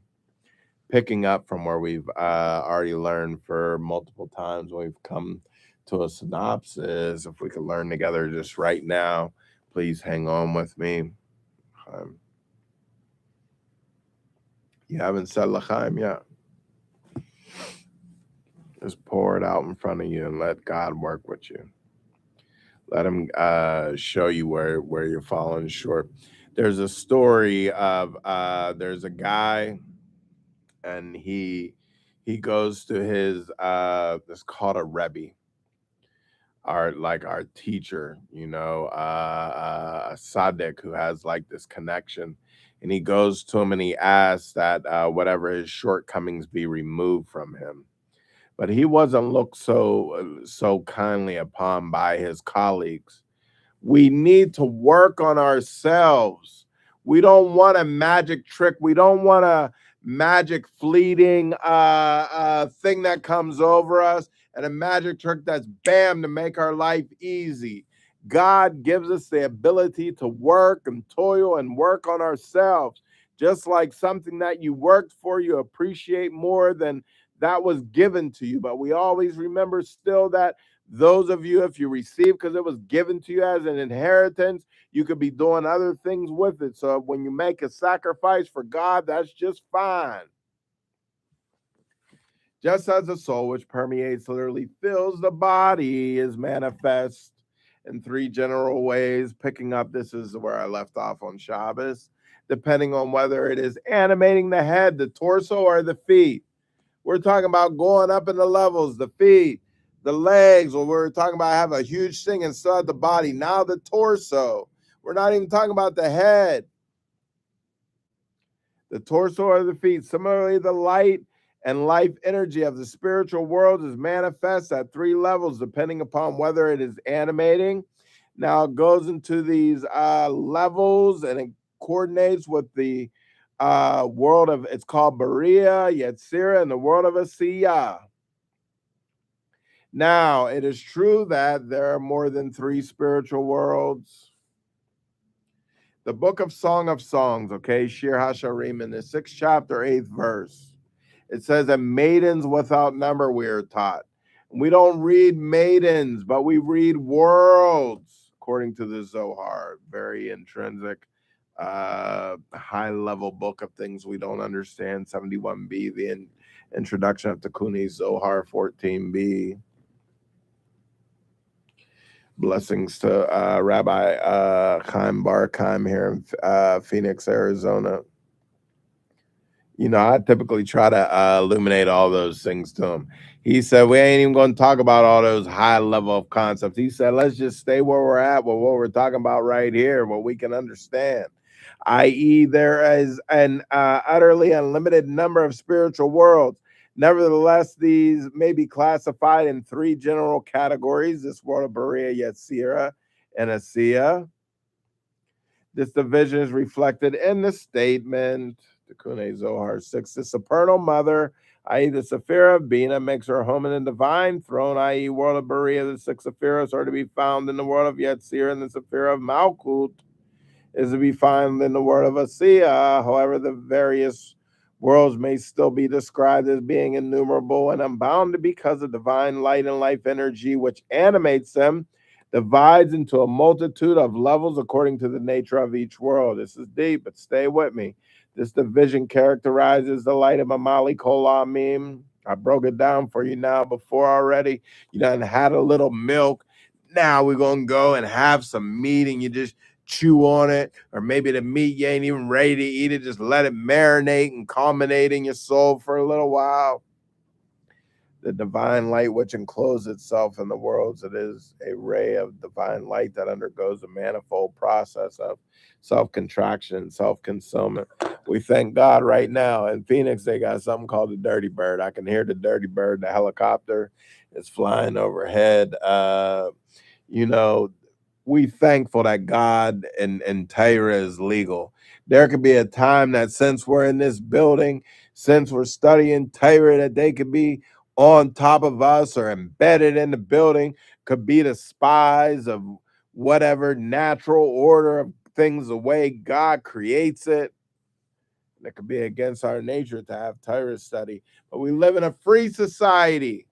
picking up from where we've already learned for multiple times, we've come to a synopsis. If we could learn together just right now, please hang on with me. You haven't said l'chaim yet. Just pour it out in front of you and let God work with you. Let him show you where you're falling short. There's a story of there's a guy, and he goes to his it's called a rebbe, our teacher, a Sadik who has like this connection, and he goes to him and he asks that whatever his shortcomings be removed from him. But he wasn't looked so kindly upon by his colleagues. We need to work on ourselves. We don't want a magic trick. We don't want a magic fleeting thing that comes over us, and a magic trick that's bam to make our life easy. God gives us the ability to work and toil and work on ourselves. Just like something that you worked for, you appreciate more than that was given to you. But we always remember still that those of you, if you receive because it was given to you as an inheritance, you could be doing other things with it. So when you make a sacrifice for God, that's just fine. Just as the soul which permeates, literally fills the body, is manifest in 3 general ways. Picking up, this is where I left off on Shabbos, depending on whether it is animating the head, the torso, or the feet. We're talking about going up in the levels, the feet, the legs, or we're talking about have a huge thing inside the body. Now the torso. We're not even talking about the head. The torso or the feet. Similarly, the light and life energy of the spiritual world is manifest at three levels, depending upon whether it is animating. Now it goes into these levels and it coordinates with the world of, it's called Berea, Yetzirah, and the world of Asiya. Now, it is true that there are more than three spiritual worlds. The book of Song of Songs, okay, Shir HaSharim, in the 6th chapter, 8th verse, it says that maidens without number we are taught. We don't read maidens, but we read worlds, according to the Zohar. Very intrinsic, high-level book of things we don't understand. 71b, the introduction of Tikkun Zohar 14b. Blessings to Rabbi Chaim Barkheim here in Phoenix, Arizona. You know, I typically try to illuminate all those things to him. He said, we ain't even going to talk about all those high level of concepts. He said, let's just stay where we're at with what we're talking about right here, what we can understand, i.e., there is an utterly unlimited number of spiritual worlds. Nevertheless, these may be classified in three general categories: this world of Berea, Yetzirah, and Asiya. This division is reflected in the statement, Tikkun Zohar 6. The supernal mother, i.e., the Sephira of Bina, makes her home in the divine throne, i.e., world of Berea. The 6 Sephiras are to be found in the world of Yetzirah, and the Sephira of Malkut is to be found in the world of Asiya. However, the various worlds may still be described as being innumerable and unbounded because the divine light and life energy which animates them divides into a multitude of levels according to the nature of each world. This is deep, but stay with me. This division characterizes the light of Amali Kolamim. I broke it down for you now before already. You done had a little milk. Now we're going to go and have some meat, and you just chew on it, or maybe the meat you ain't even ready to eat it. Just let it marinate and culminate in your soul for a little while. The divine light which encloses itself in the worlds, it is a ray of divine light that undergoes a manifold process of self-contraction, self-concealment. We thank God right now in Phoenix they got something called the dirty bird. I can hear the dirty bird. The helicopter is flying overhead. You know, we thankful that God and Torah is legal. There could be a time that since we're in this building, since we're studying Torah, that they could be on top of us or embedded in the building, could be the spies of whatever natural order of things, the way God creates it. That could be against our nature to have Torah study. But we live in a free society.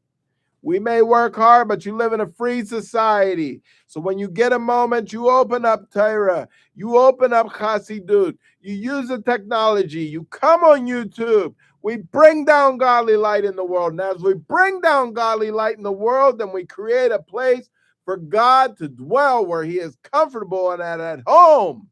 We may work hard, but you live in a free society. So when you get a moment, you open up Torah, you open up Chassidut, you use the technology, you come on YouTube. We bring down godly light in the world. And as we bring down godly light in the world, then we create a place for God to dwell where he is comfortable and at home.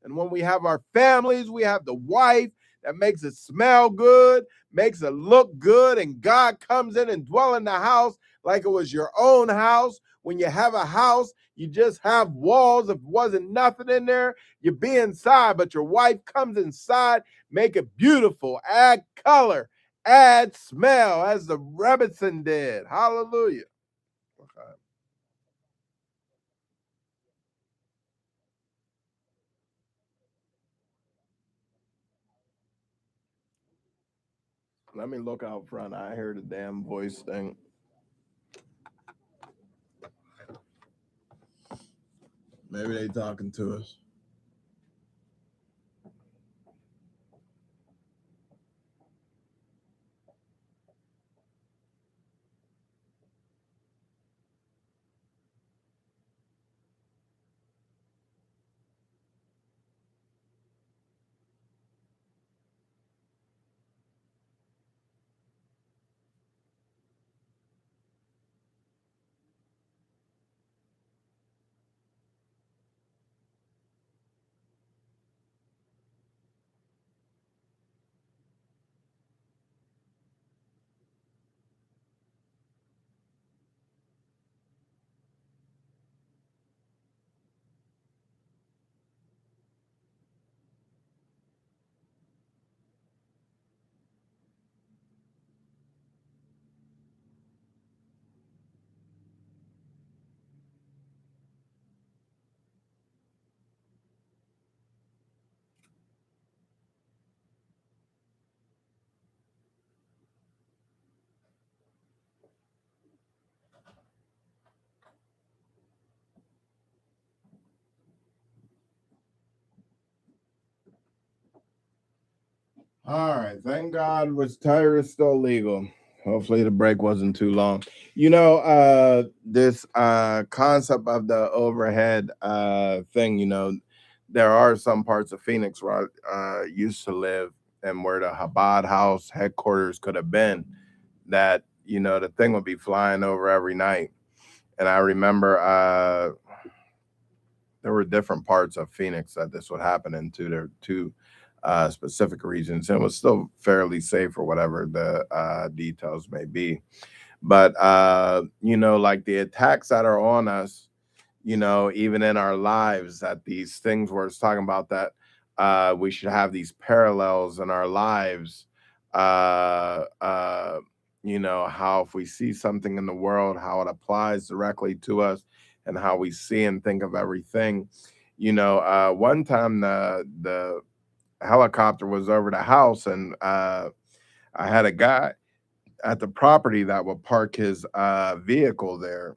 And when we have our families, we have the wife that makes it smell good, makes it look good, and God comes in and dwell in the house like it was your own house. When you have a house, you just have walls. If wasn't nothing in there, you'd be inside, but your wife comes inside, make it beautiful, add color, add smell, as the Rebbetzin did. Hallelujah. Okay. Let me look out front. I hear the damn voice thing. Maybe they talking to us. All right. Thank God was tire is still legal. Hopefully the break wasn't too long. You know, this concept of the overhead thing, there are some parts of Phoenix where I used to live and where the Chabad house headquarters could have been, that, the thing would be flying over every night. And I remember there were different parts of Phoenix that this would happen into. There were two specific regions, and it was still fairly safe or whatever the details may be. But like the attacks that are on us, even in our lives, that these things where it's talking about that we should have these parallels in our lives. Uh, uh, how if we see something in the world, how it applies directly to us, and how we see and think of everything. One time the helicopter was over the house, and I had a guy at the property that would park his vehicle there,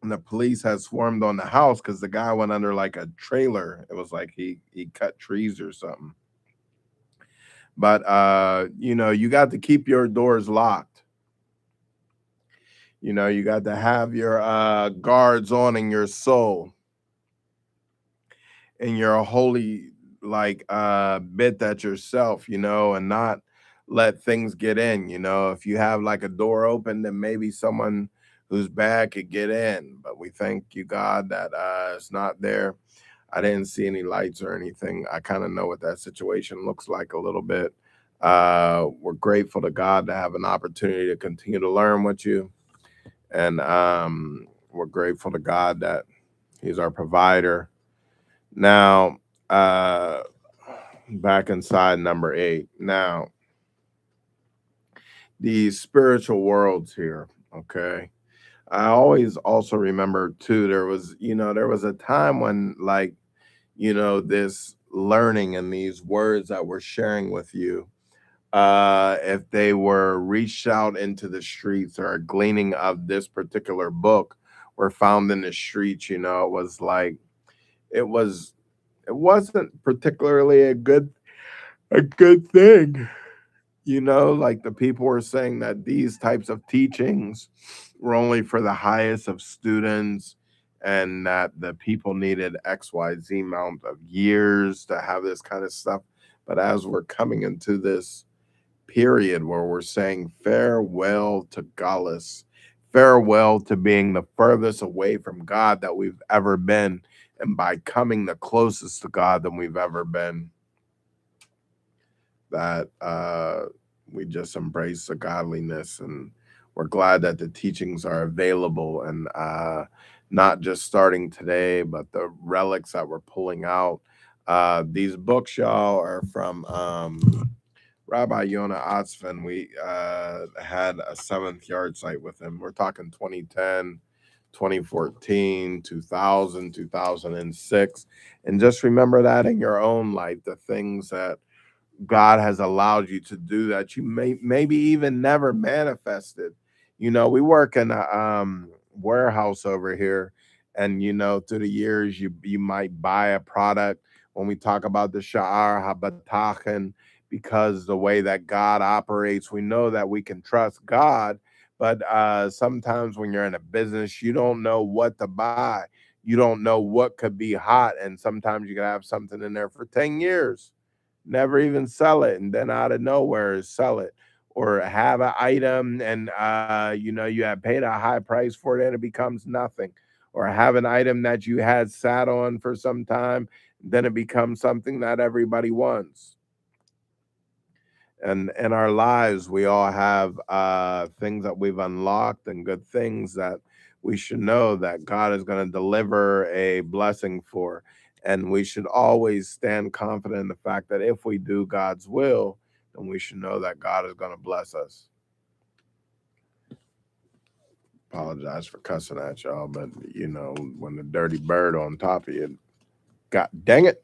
and the police had swarmed on the house because the guy went under like a trailer. It was like he cut trees or something. But you got to keep your doors locked. You got to have your guards on in your soul, and your holy like bit that yourself, and not let things get in. If you have like a door open, then maybe someone who's bad could get in. But we thank you, God, that it's not there. I didn't see any lights or anything. I kind of know what that situation looks like a little bit. We're grateful to God to have an opportunity to continue to learn with you. And we're grateful to God that He's our provider. Now, uh, back inside number 8. Now, the spiritual worlds here. Okay. I always also remember too, there was a time when like, this learning and these words that we're sharing with you, if they were reached out into the streets or a gleaning of this particular book were found in the streets, it was like it was it wasn't particularly a good thing. Like the people were saying that these types of teachings were only for the highest of students, and that the people needed XYZ amount of years to have this kind of stuff. But as we're coming into this period where we're saying farewell to Gallus, farewell to being the furthest away from God that we've ever been, and by coming the closest to God than we've ever been, that we just embrace the godliness, and we're glad that the teachings are available, and not just starting today, but the relics that we're pulling out. These books, y'all, are from Rabbi Yonah Otzman. We had a seventh yard site with him. We're talking 2010, 2014, 2000, 2006. And just remember that in your own life, the things that God has allowed you to do that you maybe even never manifested. We work in a warehouse over here, and through the years you might buy a product. When we talk about the Sha'ar Habatachen, because the way that God operates, we know that we can trust God. But sometimes when you're in a business, you don't know what to buy. You don't know what could be hot, and sometimes you can have something in there for 10 years, never even sell it, and then out of nowhere sell it, or have an item and you have paid a high price for it and it becomes nothing, or have an item that you had sat on for some time, then it becomes something that everybody wants. And in our lives we all have things that we've unlocked and good things that we should know that God is going to deliver a blessing for, and we should always stand confident in the fact that if we do God's will, then we should know that God is going to bless us. Apologize for cussing at y'all, but when the dirty bird on top of you, God dang it.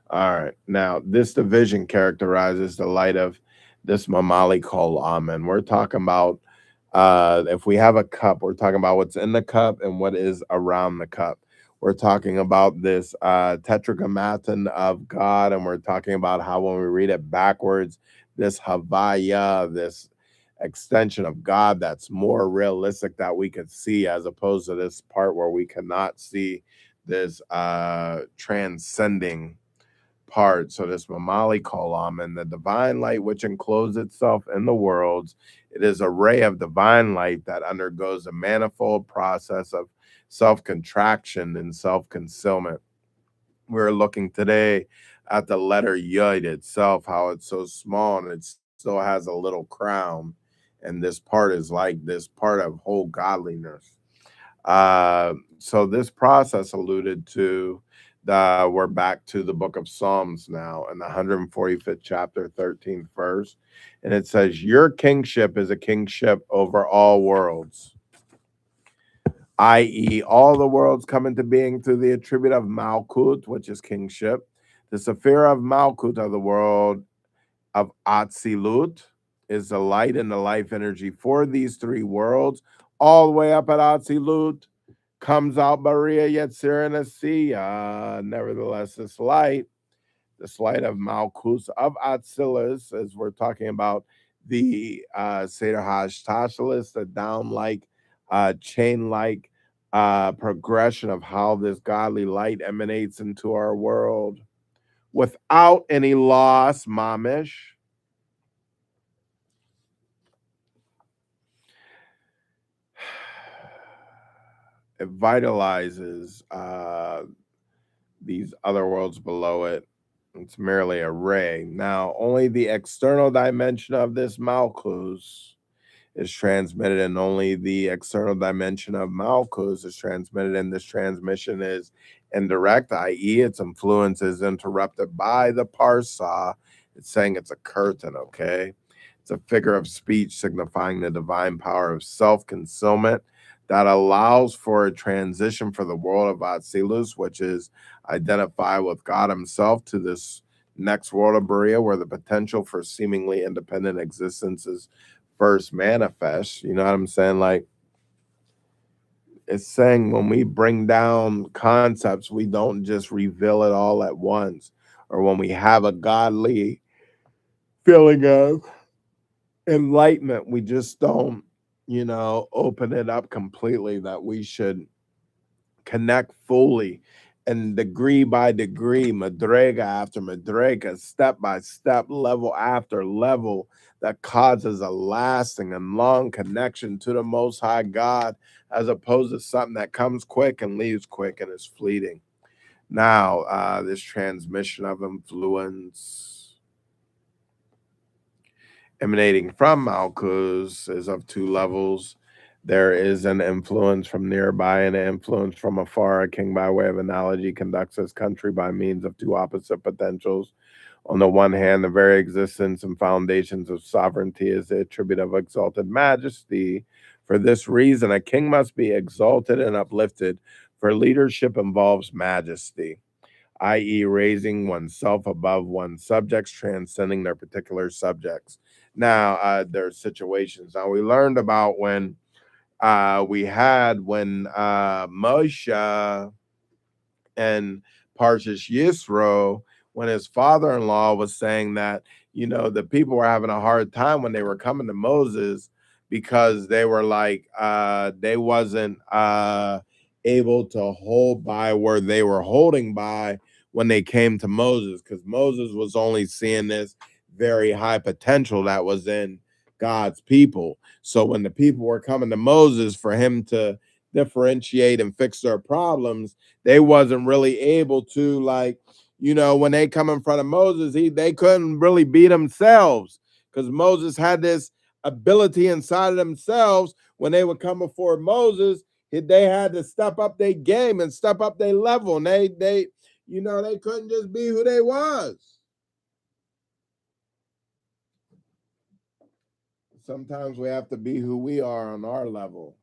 All right. Now, this division characterizes the light of this mamali called Amen. We're talking about if we have a cup, we're talking about what's in the cup and what is around the cup. We're talking about this tetragrammaton of God, and we're talking about how when we read it backwards, this Havaya, this extension of God that's more realistic that we could see, as opposed to this part where we cannot see this transcending part. So this Mamali Kolam and the divine light which encloses itself in the worlds, it is a ray of divine light that undergoes a manifold process of self-contraction and self-concealment. We're looking today at the letter Yud itself, how it's so small and it still has a little crown. And this part is like this part of whole godliness. So this process alluded to we're back to the book of Psalms now in the 145th chapter, 13th verse. And it says, your kingship is a kingship over all worlds, i.e., all the worlds come into being through the attribute of Malkut, which is kingship. The Sephira of Malkut of the world of Atzilut is the light and the life energy for these three worlds, all the way up at Atzilut. Comes out Baria Yetzir and Asiya. Nevertheless, this light of Malkus of Atzilus, as we're talking about the Seder Hashtashalis, the down like, chain like progression of how this godly light emanates into our world without any loss, mamish. It vitalizes these other worlds below it. It's merely a ray. Now, only the external dimension of this Malchus is transmitted, and only the external dimension of Malchus is transmitted, and this transmission is indirect, i.e., its influence is interrupted by the parsa. It's saying it's a curtain, okay? It's a figure of speech signifying the divine power of self-concealment that allows for a transition for the world of Atzilus, which is identified with God himself, to this next world of Berea, where the potential for seemingly independent existence is first manifest. You know what I'm saying? Like, it's saying when we bring down concepts, we don't just reveal it all at once. Or when we have a godly feeling of enlightenment, we just don't, open it up completely, that we should connect fully and degree by degree, madrega after madrega, step by step, level after level, that causes a lasting and long connection to the Most High God, as opposed to something that comes quick and leaves quick and is fleeting. Now, this transmission of influence emanating from Malchus is of two levels. There is an influence from nearby and an influence from afar. A king, by way of analogy, conducts his country by means of two opposite potentials. On the one hand, the very existence and foundations of sovereignty is the attribute of exalted majesty. For this reason, a king must be exalted and uplifted, for leadership involves majesty, i.e., raising oneself above one's subjects, transcending their particular subjects. Now, there are situations. Now, we learned about when Moshe and Parshas Yisro, when his father-in-law was saying that, the people were having a hard time when they were coming to Moses, because they were like, they wasn't able to hold by where they were holding by when they came to Moses, because Moses was only seeing this very high potential that was in God's people. So when the people were coming to Moses for him to differentiate and fix their problems, they wasn't really able to, like, when they come in front of Moses, they couldn't really be themselves, because Moses had this ability inside of themselves. When they would come before Moses, they had to step up their game and step up their level, and they couldn't just be who they was. Sometimes we have to be who we are on our level.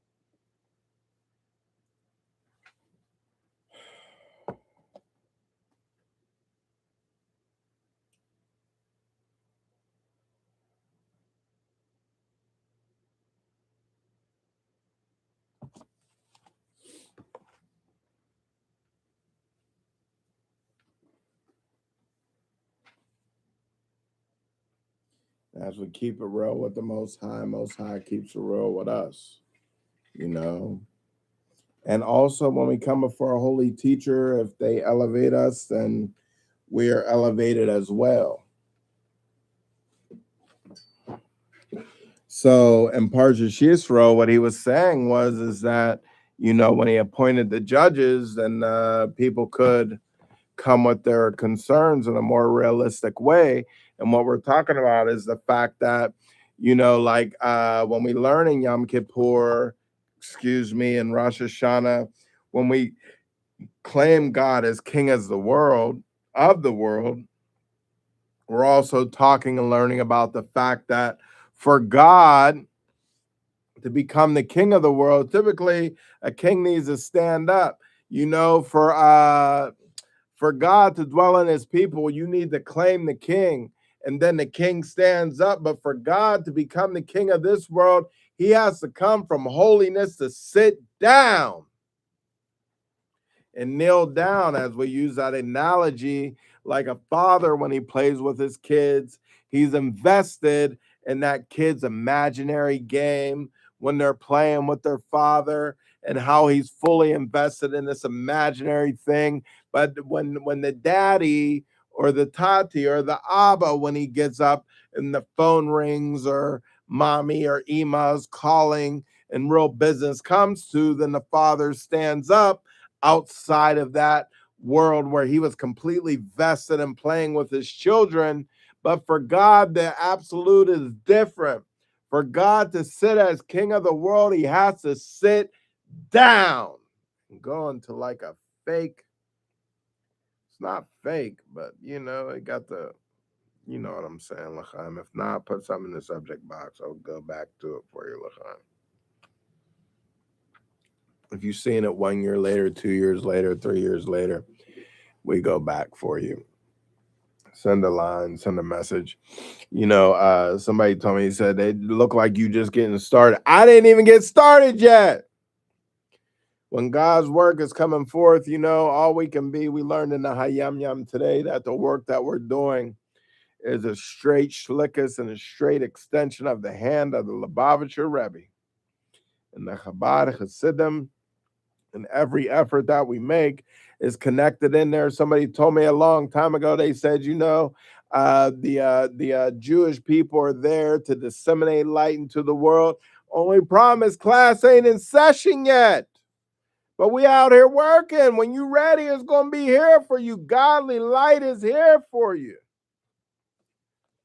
As we keep it real with the Most High keeps it real with us, you know. And also, when we come before a holy teacher, if they elevate us, then we are elevated as well. So in Parshas Yisroel, what he was saying is that, you know, when he appointed the judges, then people could come with their concerns in a more realistic way. And what we're talking about is the fact that, you know, like when we learn in Yom Kippur, in Rosh Hashanah, when we claim God as king of the world, we're also talking and learning about the fact that for God to become the king of the world, typically a king needs to stand up. You know, for God to dwell in his people, you need to claim the king, and then the king stands up. But for God to become the king of this world, he has to come from holiness to sit down and kneel down, as we use that analogy, like a father when he plays with his kids. He's invested in that kid's imaginary game when they're playing with their father, and how he's fully invested in this imaginary thing. But when the daddy or the tati or the abba, when he gets up and the phone rings, or mommy or Ema's calling and real business comes to, then the father stands up outside of that world where he was completely vested in playing with his children. But for God, the absolute is different. For God to sit as king of the world, he has to sit down and go into like a fake. It's not fake, but you know, it got the, you know what I'm saying, L'chaim. If not, put something in the subject box. I'll go back to it for you, L'chaim. If you've seen it 1 year later, 2 years later, 3 years later, we go back for you. Send a line, send a message. You know, somebody told me, he said, they look like you just getting started. I didn't even get started yet. When God's work is coming forth, you know, all we can be, we learned in the Hayam Yam today that the work that we're doing is a straight shlikus and a straight extension of the hand of the Lubavitcher Rebbe. And the Chabad Chassidim, and every effort that we make is connected in there. Somebody told me a long time ago, they said, you know, the Jewish people are there to disseminate light into the world. Only problem is class ain't in session yet. But we out here working. When you ready, it's going to be here for you. Godly light is here for you.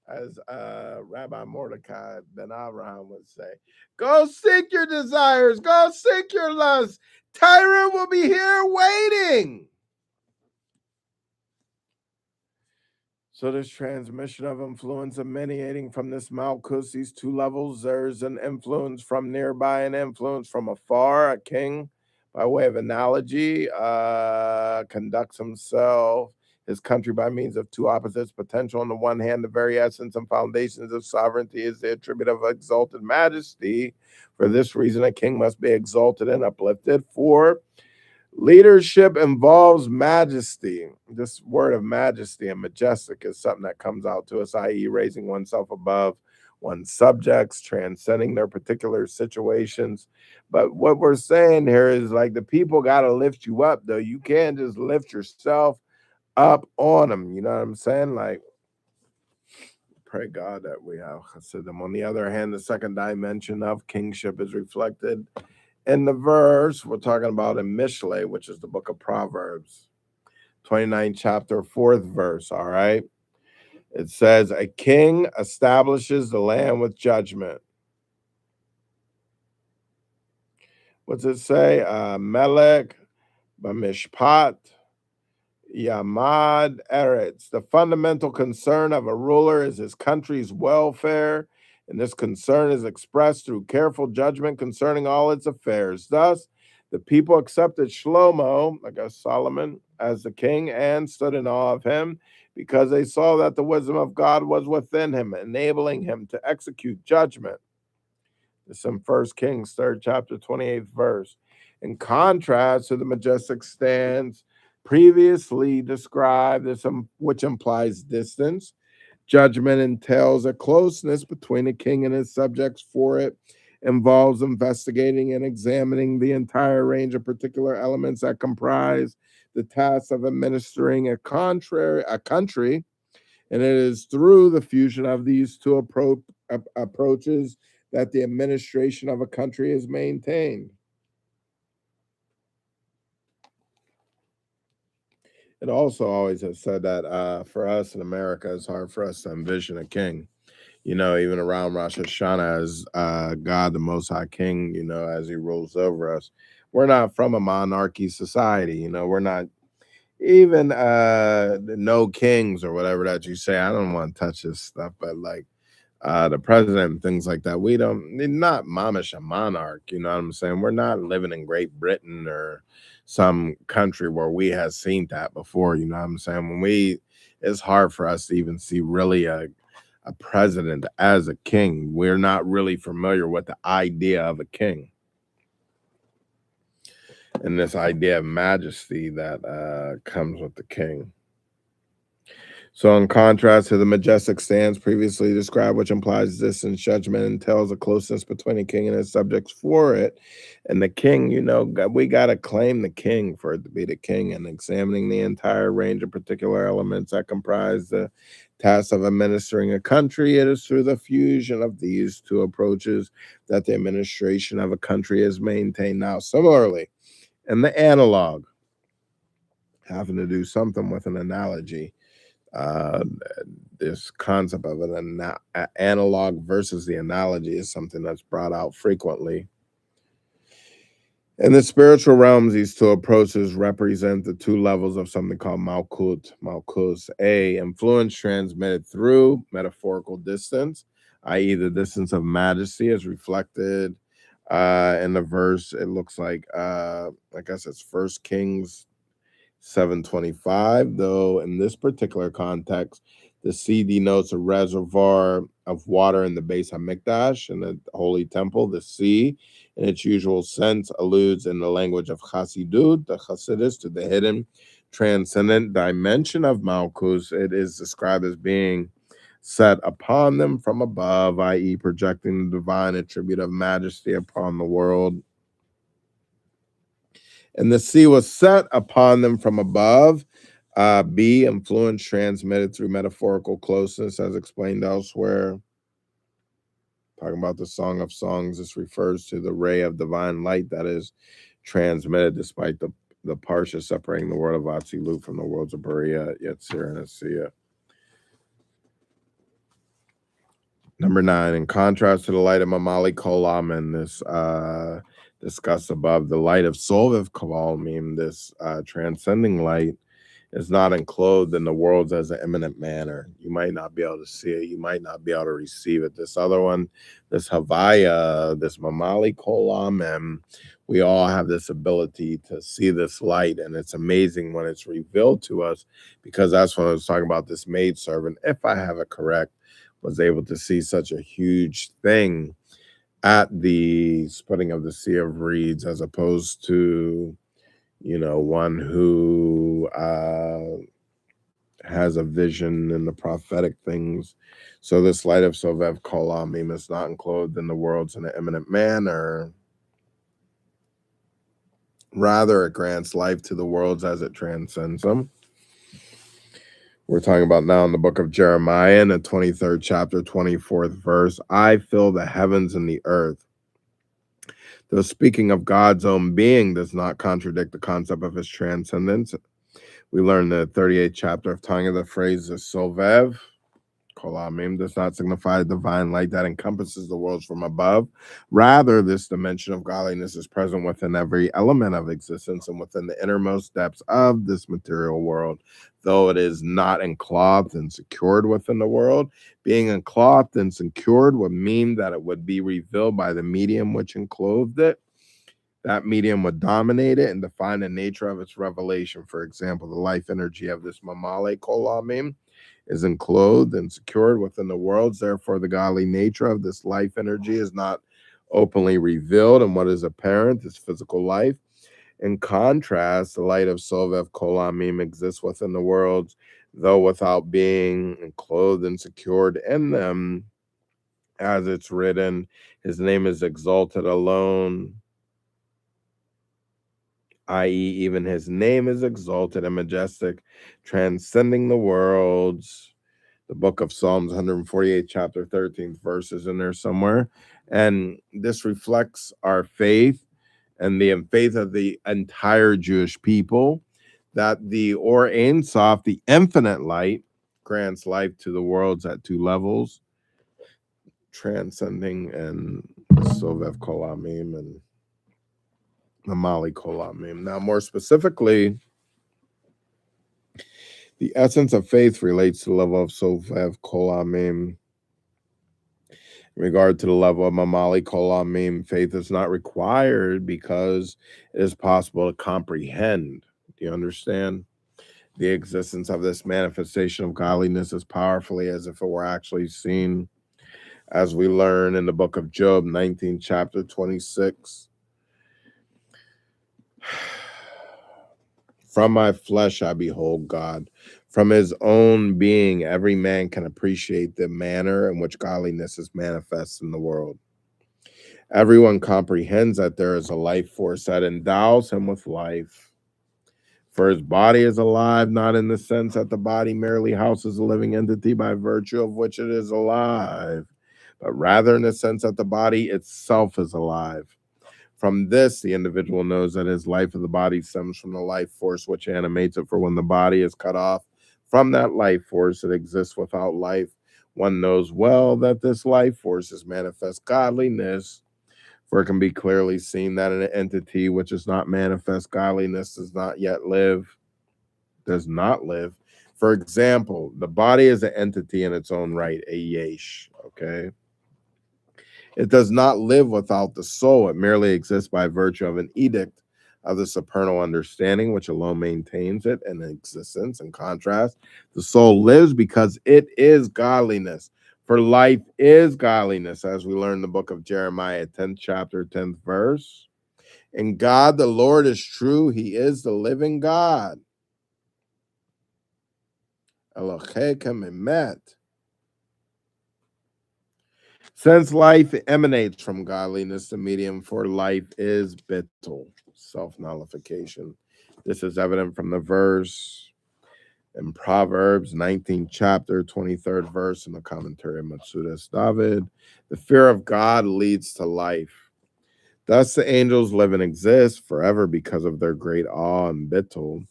As Rabbi Mordecai Ben Abraham would say, go seek your desires. Go seek your lusts. Tyrant will be here waiting. So this transmission of influence emanating from this Malkus, these two levels, there's an influence from nearby and influence from afar. A king, by way of analogy, conducts his country by means of two opposites potential. On the one hand, the very essence and foundations of sovereignty is the attribute of exalted majesty. For this reason, a king must be exalted and uplifted. For leadership involves majesty. This word of majesty and majestic is something that comes out to us, i.e., raising oneself above one's subjects, transcending their particular situations. But what we're saying here is like the people got to lift you up, though. You can't just lift yourself up on them. You know what I'm saying? Like, pray God that we have Chassidim. On the other hand, the second dimension of kingship is reflected in the verse we're talking about in Mishle, which is the book of Proverbs, 29th chapter, 4th verse, all right? It says, a king establishes the land with judgment. What's it say? Melech b'mishpat Yamad Eretz. The fundamental concern of a ruler is his country's welfare, and this concern is expressed through careful judgment concerning all its affairs. Thus, the people accepted Shlomo, like Solomon, as the king and stood in awe of him because they saw that the wisdom of God was within him, enabling him to execute judgment. This is in 1 Kings, 3rd chapter, 28th verse. In contrast to the majestic stance previously described, which implies distance, Judgment entails a closeness between a king and his subjects, for it involves investigating and examining the entire range of particular elements that comprise the task of administering a country, and it is through the fusion of these two approaches that the administration of a country is maintained. It also always has said that for us in America, it's hard for us to envision a king. Even around Rosh Hashanah as God, the Most High King, as he rules over us. We're not from a monarchy society. We're not even no kings or whatever that you say. I don't want to touch this stuff, but like the president and things like that, we don't, not mamish a monarch. You know what I'm saying? We're not living in Great Britain or some country where we have seen that before. You know what I'm saying? It's hard for us to even see really a president as a king. We're not really familiar with the idea of a king and this idea of majesty that comes with the king. So in contrast to the majestic stance previously described, which implies distance, judgment entails a closeness between a king and his subjects for it. And the king, we got to claim the king for it to be the king, and examining the entire range of particular elements that comprise the task of administering a country. It is through the fusion of these two approaches that the administration of a country is maintained. Now, similarly, in the analog, having to do something with an analogy, this concept of an analog versus the analogy is something that's brought out frequently. In the spiritual realms, these two approaches represent the two levels of something called Malkus. A, influence transmitted through metaphorical distance, i.e. the distance of majesty is reflected in the verse. It looks like, I guess it's 1 Kings 7:25, though in this particular context, the sea denotes a reservoir of water in the Beis Hamikdash, in the Holy Temple. The sea, in its usual sense, alludes in the language of Chassidut, the Chassidus, to the hidden, transcendent dimension of Malkus. It is described as being set upon them from above, i.e., projecting the divine attribute of majesty upon the world. And the sea was set upon them from above. B, influence transmitted through metaphorical closeness, as explained elsewhere. Talking about the Song of Songs, this refers to the ray of divine light that is transmitted despite the Parsha separating the world of Atzilut from the worlds of Berea, Yetzir, and Asiya. Number 9, in contrast to the light of Mamali Kolam and this discussed above, the light of Solvev Kolamim, this transcending light, is not enclosed in the worlds as an imminent manner. You might not be able to see it. You might not be able to receive it. This other one, this Havaya, this Mamali Kolamim, we all have this ability to see this light, and it's amazing when it's revealed to us, because that's when I was talking about this maidservant, if I have it correct, was able to see such a huge thing at the splitting of the Sea of Reeds, as opposed to, one who has a vision in the prophetic things. So this light of Sovev Kolamim is not enclosed in the worlds in an imminent manner. Rather, it grants life to the worlds as it transcends them. We're talking about now in the book of Jeremiah, in the 23rd chapter, 24th verse. I fill the heavens and the earth. Though speaking of God's own being does not contradict the concept of his transcendence. We learn the 38th chapter of Tanya, the phrase Sovev Kolamim does not signify a divine light that encompasses the worlds from above. Rather, this dimension of godliness is present within every element of existence and within the innermost depths of this material world, though it is not enclosed and secured within the world. Being enclosed and secured would mean that it would be revealed by the medium which enclosed it. That medium would dominate it and define the nature of its revelation. For example, the life energy of this Mamale Kolamim is enclosed and secured within the worlds. Therefore, the godly nature of this life energy is not openly revealed, and what is apparent is physical life. In contrast, the light of Sovev Kolamim exists within the worlds, though without being clothed and secured in them, as it's written, his name is exalted alone, i.e., even his name is exalted and majestic, transcending the worlds. The book of Psalms, 148, chapter 13th verse is in there somewhere. And this reflects our faith and the faith of the entire Jewish people that the Or Ein Sof, the infinite light, grants life to the worlds at two levels, transcending and Sovev Kolamim and Mamali Kolamim. Now, more specifically, the essence of faith relates to the level of Sovev Kolamim. In regard to the level of Mamali Kolamim, faith is not required because it is possible to comprehend. Do you understand? The existence of this manifestation of godliness as powerfully as if it were actually seen, as we learn in the book of Job, 19, chapter 26. From my flesh I behold God. From his own being, every man can appreciate the manner in which godliness is manifest in the world. Everyone comprehends that there is a life force that endows him with life. For his body is alive, not in the sense that the body merely houses a living entity by virtue of which it is alive, but rather in the sense that the body itself is alive. From this, the individual knows that his life of the body stems from the life force which animates it. For when the body is cut off from that life force, it exists without life. One knows well that this life force is manifest godliness, for it can be clearly seen that an entity which is not manifest godliness does not live. For example, the body is an entity in its own right, a yesh, okay? It does not live without the soul. It merely exists by virtue of an edict of the supernal understanding, which alone maintains it in existence. In contrast, the soul lives because it is godliness. For life is godliness, as we learn in the book of Jeremiah, 10th chapter, 10th verse. And God, the Lord, is true. He is the living God. Elohechem emet. Since life emanates from godliness, the medium for life is bittul, self-nullification. This is evident from the verse in Proverbs 19th chapter, 23rd verse in the commentary of Matsudas David. The fear of God leads to life. Thus the angels live and exist forever because of their great awe and bittul,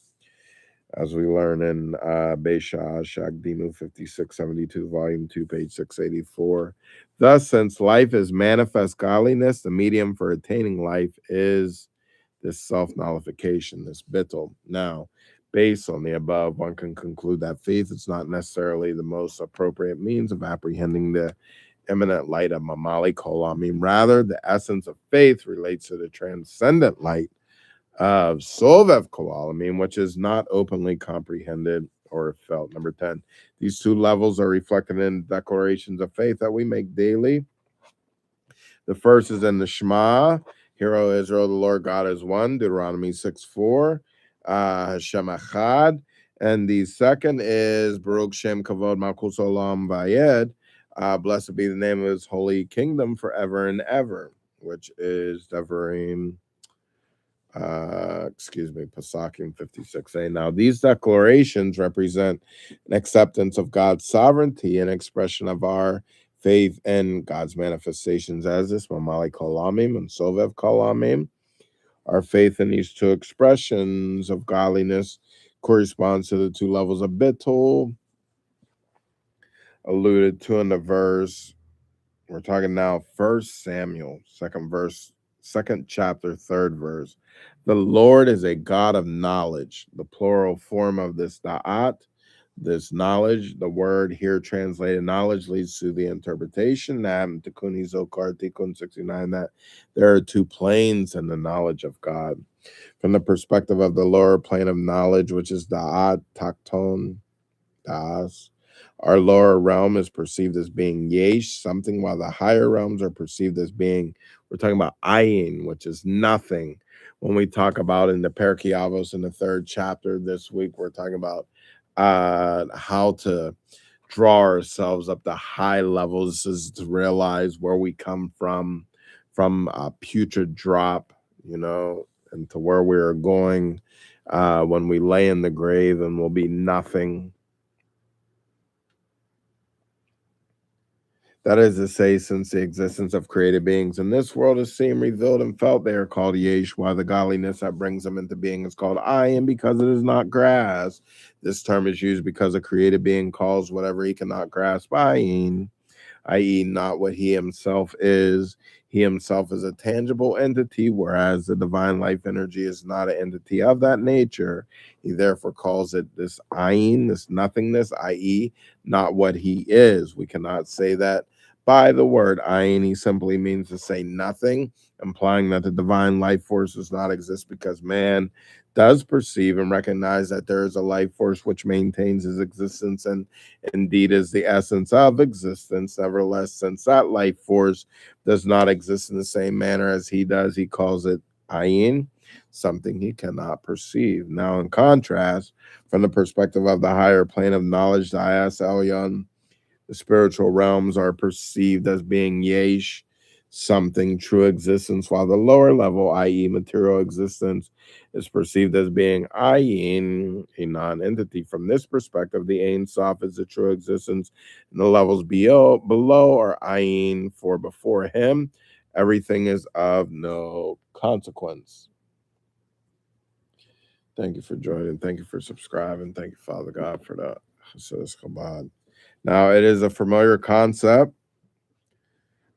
as we learn in Beisha Shagdinu 5672, volume 2, page 684. Thus, since life is manifest godliness, the medium for attaining life is this self-nullification, this bittul. Now, based on the above, one can conclude that faith is not necessarily the most appropriate means of apprehending the imminent light of Mamali Kolamim. Rather, the essence of faith relates to the transcendent light of Sovev Koalamim, which is not openly comprehended or felt. Number 10, these two levels are reflected in declarations of faith that we make daily. The first is in the Shema, Hear, O Israel, the Lord God is one, Deuteronomy 6:4, Hashem Echad. And the second is Baruch Shem Kavod Malchus Olam Vayed, blessed be the name of his holy kingdom forever and ever, which is Devarim, Pesakim 56a. Now, these declarations represent an acceptance of God's sovereignty and expression of our faith in God's manifestations as this Mamali Kolamim and Sovev Kolamim. Our faith in these two expressions of godliness corresponds to the two levels of bittul alluded to in the verse. We're talking now 1 Samuel, second chapter, third verse. The Lord is a God of knowledge. The plural form of this da'at, this knowledge, the word here translated knowledge, leads to the interpretation that Tikkun Zokar, Tikkun 69, that there are two planes in the knowledge of God. From the perspective of the lower plane of knowledge, which is da'at, takton, das, our lower realm is perceived as being yesh, something, while the higher realms are perceived as being, we're talking about ayin, which is nothing. When we talk about in the Perkei Avos in the third chapter this week, we're talking about how to draw ourselves up to high levels is to realize where we come from a putrid drop, and to where we're going when we lay in the grave and will be nothing. That is to say, since the existence of created beings in this world is seen, revealed, and felt, they are called yesh, while the godliness that brings them into being is called ayin, because it is not grasped. This term is used because a created being calls whatever he cannot grasp ayin, i.e., not what he himself is. He himself is a tangible entity, whereas the divine life energy is not an entity of that nature. He therefore calls it this ayin, this nothingness, i.e., not what he is. We cannot say that by the word ayin. He simply means to say nothing, implying that the divine life force does not exist because man does perceive and recognize that there is a life force which maintains his existence and indeed is the essence of existence. Nevertheless, since that life force does not exist in the same manner as he does, he calls it ayin, something he cannot perceive. Now, in contrast, from the perspective of the higher plane of knowledge, the Ayas Elyon, the spiritual realms are perceived as being yesh, something, true existence, while the lower level, i.e., material existence, is perceived as being ayin, a non-entity. From this perspective, the Ein Sof is the true existence, and the levels below are ayin, for before him, everything is of no consequence. Thank you for joining. Thank you for subscribing. Thank you, Father God, for that. Chassidic Chabad. Now, it is a familiar concept.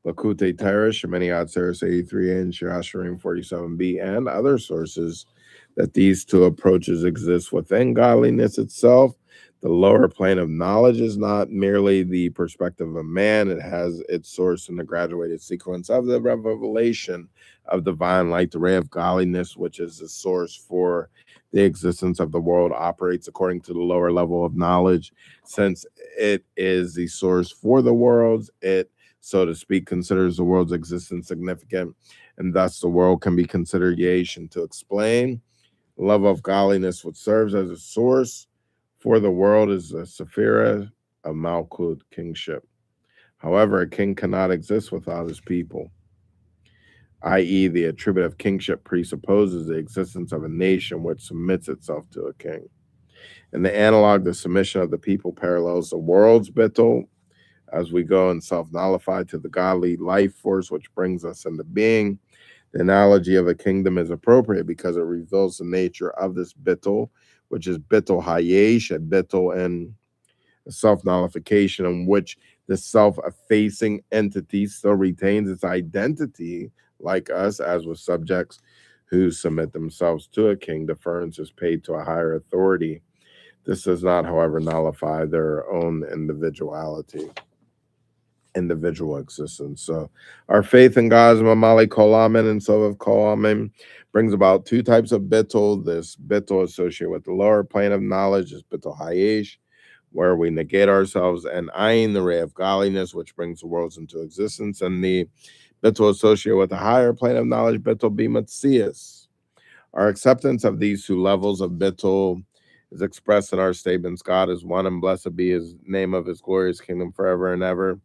Lakute Teresh, Shemini Seres 83 and Shirasharim 47b, and other sources that these two approaches exist within godliness itself. The lower plane of knowledge is not merely the perspective of man, it has its source in the graduated sequence of the revelation of divine light. The ray of godliness, which is the source for the existence of the world, operates according to the lower level of knowledge. Since it is the source for the worlds, it, so to speak, considers the world's existence significant, and thus the world can be considered yesh. And to explain, the love of godliness, which serves as a source for the world, is the sephira of Malkut, kingship. However, a king cannot exist without his people, i.e., the attribute of kingship presupposes the existence of a nation which submits itself to a king. In the analog, the submission of the people parallels the world's bittul, as we go and self-nullify to the godly life force which brings us into being. The analogy of a kingdom is appropriate because it reveals the nature of this bittul, which is bittul hayesh, a bittul and self-nullification, in which the self-effacing entity still retains its identity like us, as with subjects who submit themselves to a king. Deference is paid to a higher authority. This does not, however, nullify their own individual existence. So our faith in God is Mamali Kolamin and Sovav Kolamin brings about two types of bittul. This bittul associated with the lower plane of knowledge is bittul hayesh, where we negate ourselves, and ayin, the ray of godliness, which brings the worlds into existence, and the bittul associated with the higher plane of knowledge, bittul bimatzias. Our acceptance of these two levels of bittul is expressed in our statements: God is one, and blessed be his name of his glorious kingdom forever and ever.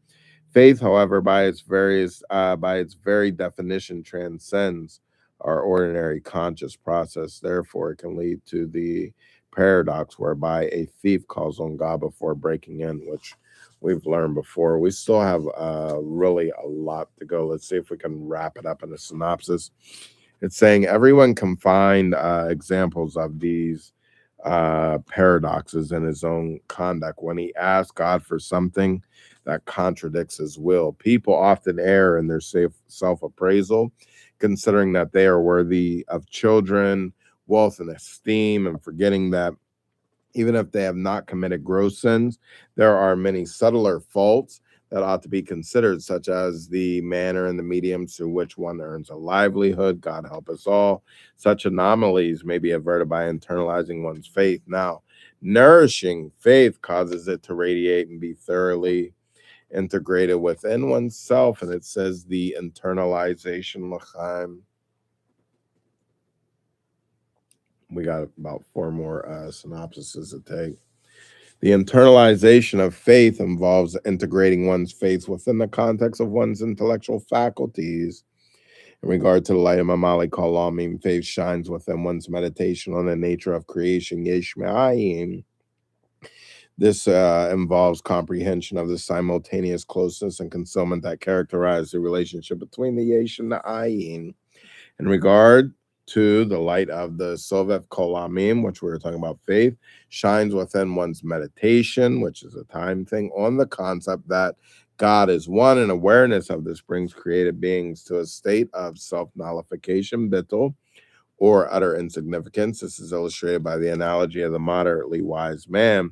Faith, however, by its very definition, transcends our ordinary conscious process. Therefore, it can lead to the paradox whereby a thief calls on God before breaking in, which we've learned before. We still have really a lot to go. Let's see if we can wrap it up in a synopsis. It's saying everyone can find examples of these paradoxes in his own conduct. When he asks God for something that contradicts his will, people often err in their self-appraisal, considering that they are worthy of children, wealth, and esteem, and forgetting that even if they have not committed gross sins, there are many subtler faults that ought to be considered, such as the manner and the mediums through which one earns a livelihood. God help us all. Such anomalies may be averted by internalizing one's faith. Now, nourishing faith causes it to radiate and be thoroughly integrated within oneself. And it says the internalization, l'chaim. We got about 4 more synopsises to take. The internalization of faith involves integrating one's faith within the context of one's intellectual faculties. In regard to the light of Mamali Kalamim, faith shines within one's meditation on the nature of creation, Yesh Me'ayin. This involves comprehension of the simultaneous closeness and concealment that characterize the relationship between the Yesh and the Ayin. In regard to the light of the Sovev Kolamim, which we were talking about, faith shines within one's meditation, which is a time thing, on the concept that God is one, and awareness of this brings created beings to a state of self-nullification, bittul, or utter insignificance. This is illustrated by the analogy of the moderately wise man,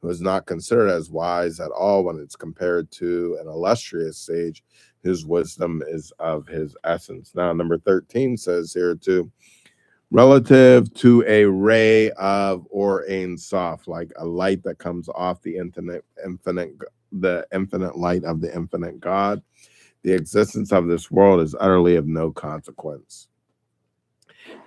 who is not considered as wise at all when it's compared to an illustrious sage whose wisdom is of his essence. Now, number 13 says here too, relative to a ray of or Ein Sof, like a light that comes off the infinite light of the infinite God, the existence of this world is utterly of no consequence.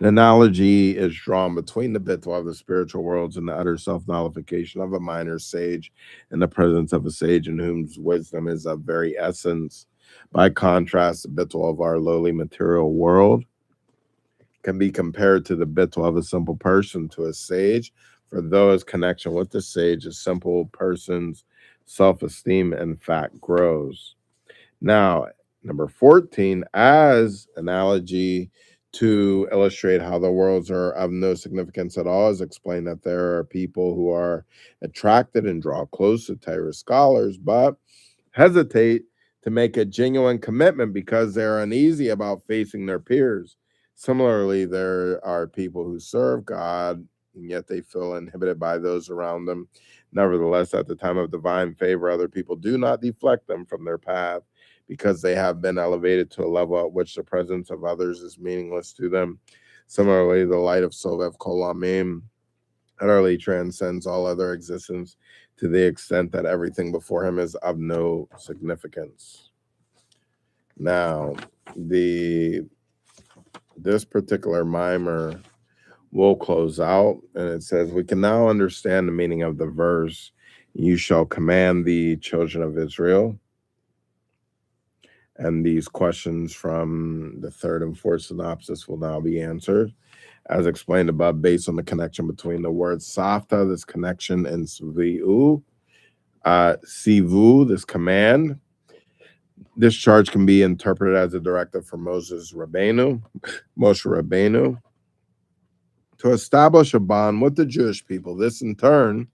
An analogy is drawn between the bittul of the spiritual worlds and the utter self-nullification of a minor sage in the presence of a sage in whose wisdom is of very essence. By contrast, the bittul of our lowly material world can be compared to the bittul of a simple person to a sage, for though his connection with the sage, a simple person's self-esteem, in fact, grows. Now, number 14, as analogy to illustrate how the worlds are of no significance at all, is explained that there are people who are attracted and draw close to Torah scholars, but hesitate to make a genuine commitment because they're uneasy about facing their peers. Similarly, there are people who serve God, and yet they feel inhibited by those around them. Nevertheless, at the time of divine favor, other people do not deflect them from their path because they have been elevated to a level at which the presence of others is meaningless to them. Similarly, the light of Sovev Kolamim utterly transcends all other existence to the extent that everything before him is of no significance. Now, this particular mimer will close out, and it says, we can now understand the meaning of the verse, you shall command the children of Israel. And these questions from the third and fourth synopsis will now be answered. As explained above, based on the connection between the word Safta, this connection, and Sivu, this command. This charge can be interpreted as a directive for Moshe Rabbeinu, to establish a bond with the Jewish people. This, in turn,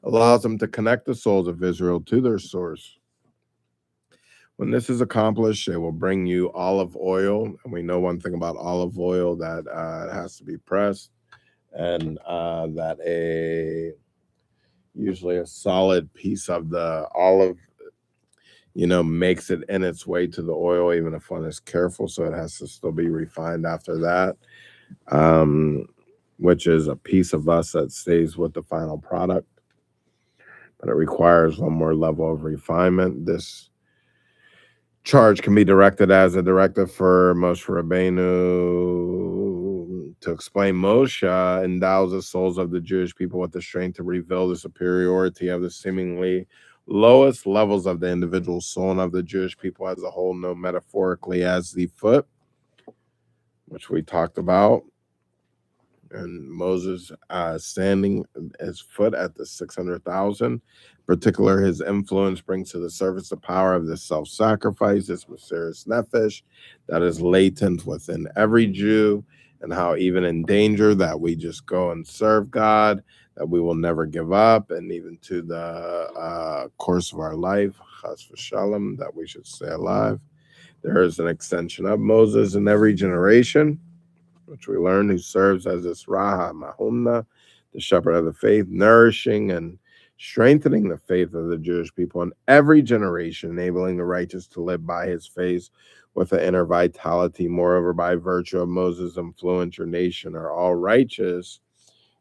allows them to connect the souls of Israel to their source. When this is accomplished, it will bring you olive oil. And we know one thing about olive oil, that it has to be pressed, and that usually a solid piece of the olive, makes it in its way to the oil, even if one is careful. So it has to still be refined after that, which is a piece of us that stays with the final product. But it requires one more level of refinement. This charge can be directed as a directive for Moshe Rabbeinu to explain. Moshe endows the souls of the Jewish people with the strength to reveal the superiority of the seemingly lowest levels of the individual soul and of the Jewish people as a whole, known metaphorically as the foot, which we talked about. And Moses standing his foot at the 600,000. In particular, his influence brings to the surface the power of this self-sacrifice, this mysterious nefesh that is latent within every Jew, and how even in danger that we just go and serve God, that we will never give up, and even to the course of our life, chas v'shalom, that we should stay alive. There is an extension of Moses in every generation, which we learn, who serves as this Raha Mahumna, the shepherd of the faith, nourishing and strengthening the faith of the Jewish people in every generation, enabling the righteous to live by his faith with an inner vitality. Moreover, by virtue of Moses' influence, your nation are all righteous.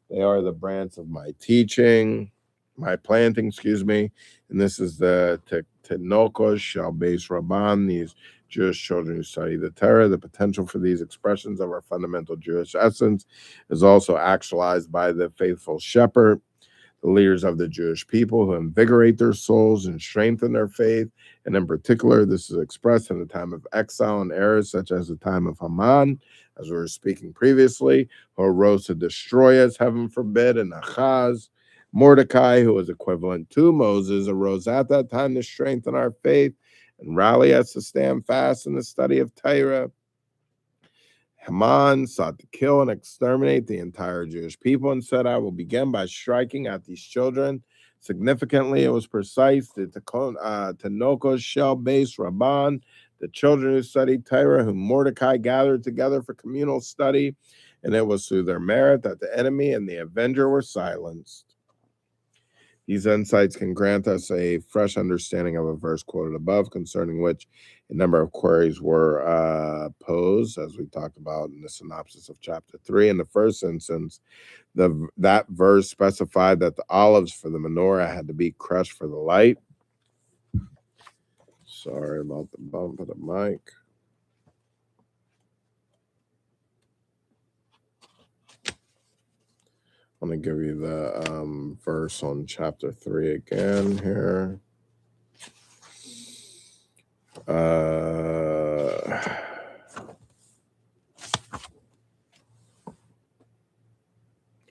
They are the branch of my planting, and this is the Tenokos Shal Beis Rabban, these Jewish children who study the Torah. The potential for these expressions of our fundamental Jewish essence is also actualized by the faithful shepherd. the leaders of the Jewish people who invigorate their souls and strengthen their faith. And in particular, this is expressed in the time of exile and errors, such as the time of Haman, as we were speaking previously, who arose to destroy us, heaven forbid, and Achaz. Mordecai, who was equivalent to Moses, arose at that time to strengthen our faith and rally us to stand fast in the study of Torah. Haman sought to kill and exterminate the entire Jewish people and said, I will begin by striking at these children. Significantly, it was precise to Tanokos shell-based Rabban, the children who studied Torah, whom Mordecai gathered together for communal study, and it was through their merit that the enemy and the avenger were silenced. These insights can grant us a fresh understanding of a verse quoted above, concerning which a number of queries were posed, as we talked about in the synopsis of chapter 3. In the first instance, that verse specified that the olives for the menorah had to be crushed for the light. Sorry about the bump of the mic. I'm going to give you the verse on chapter 3 again here.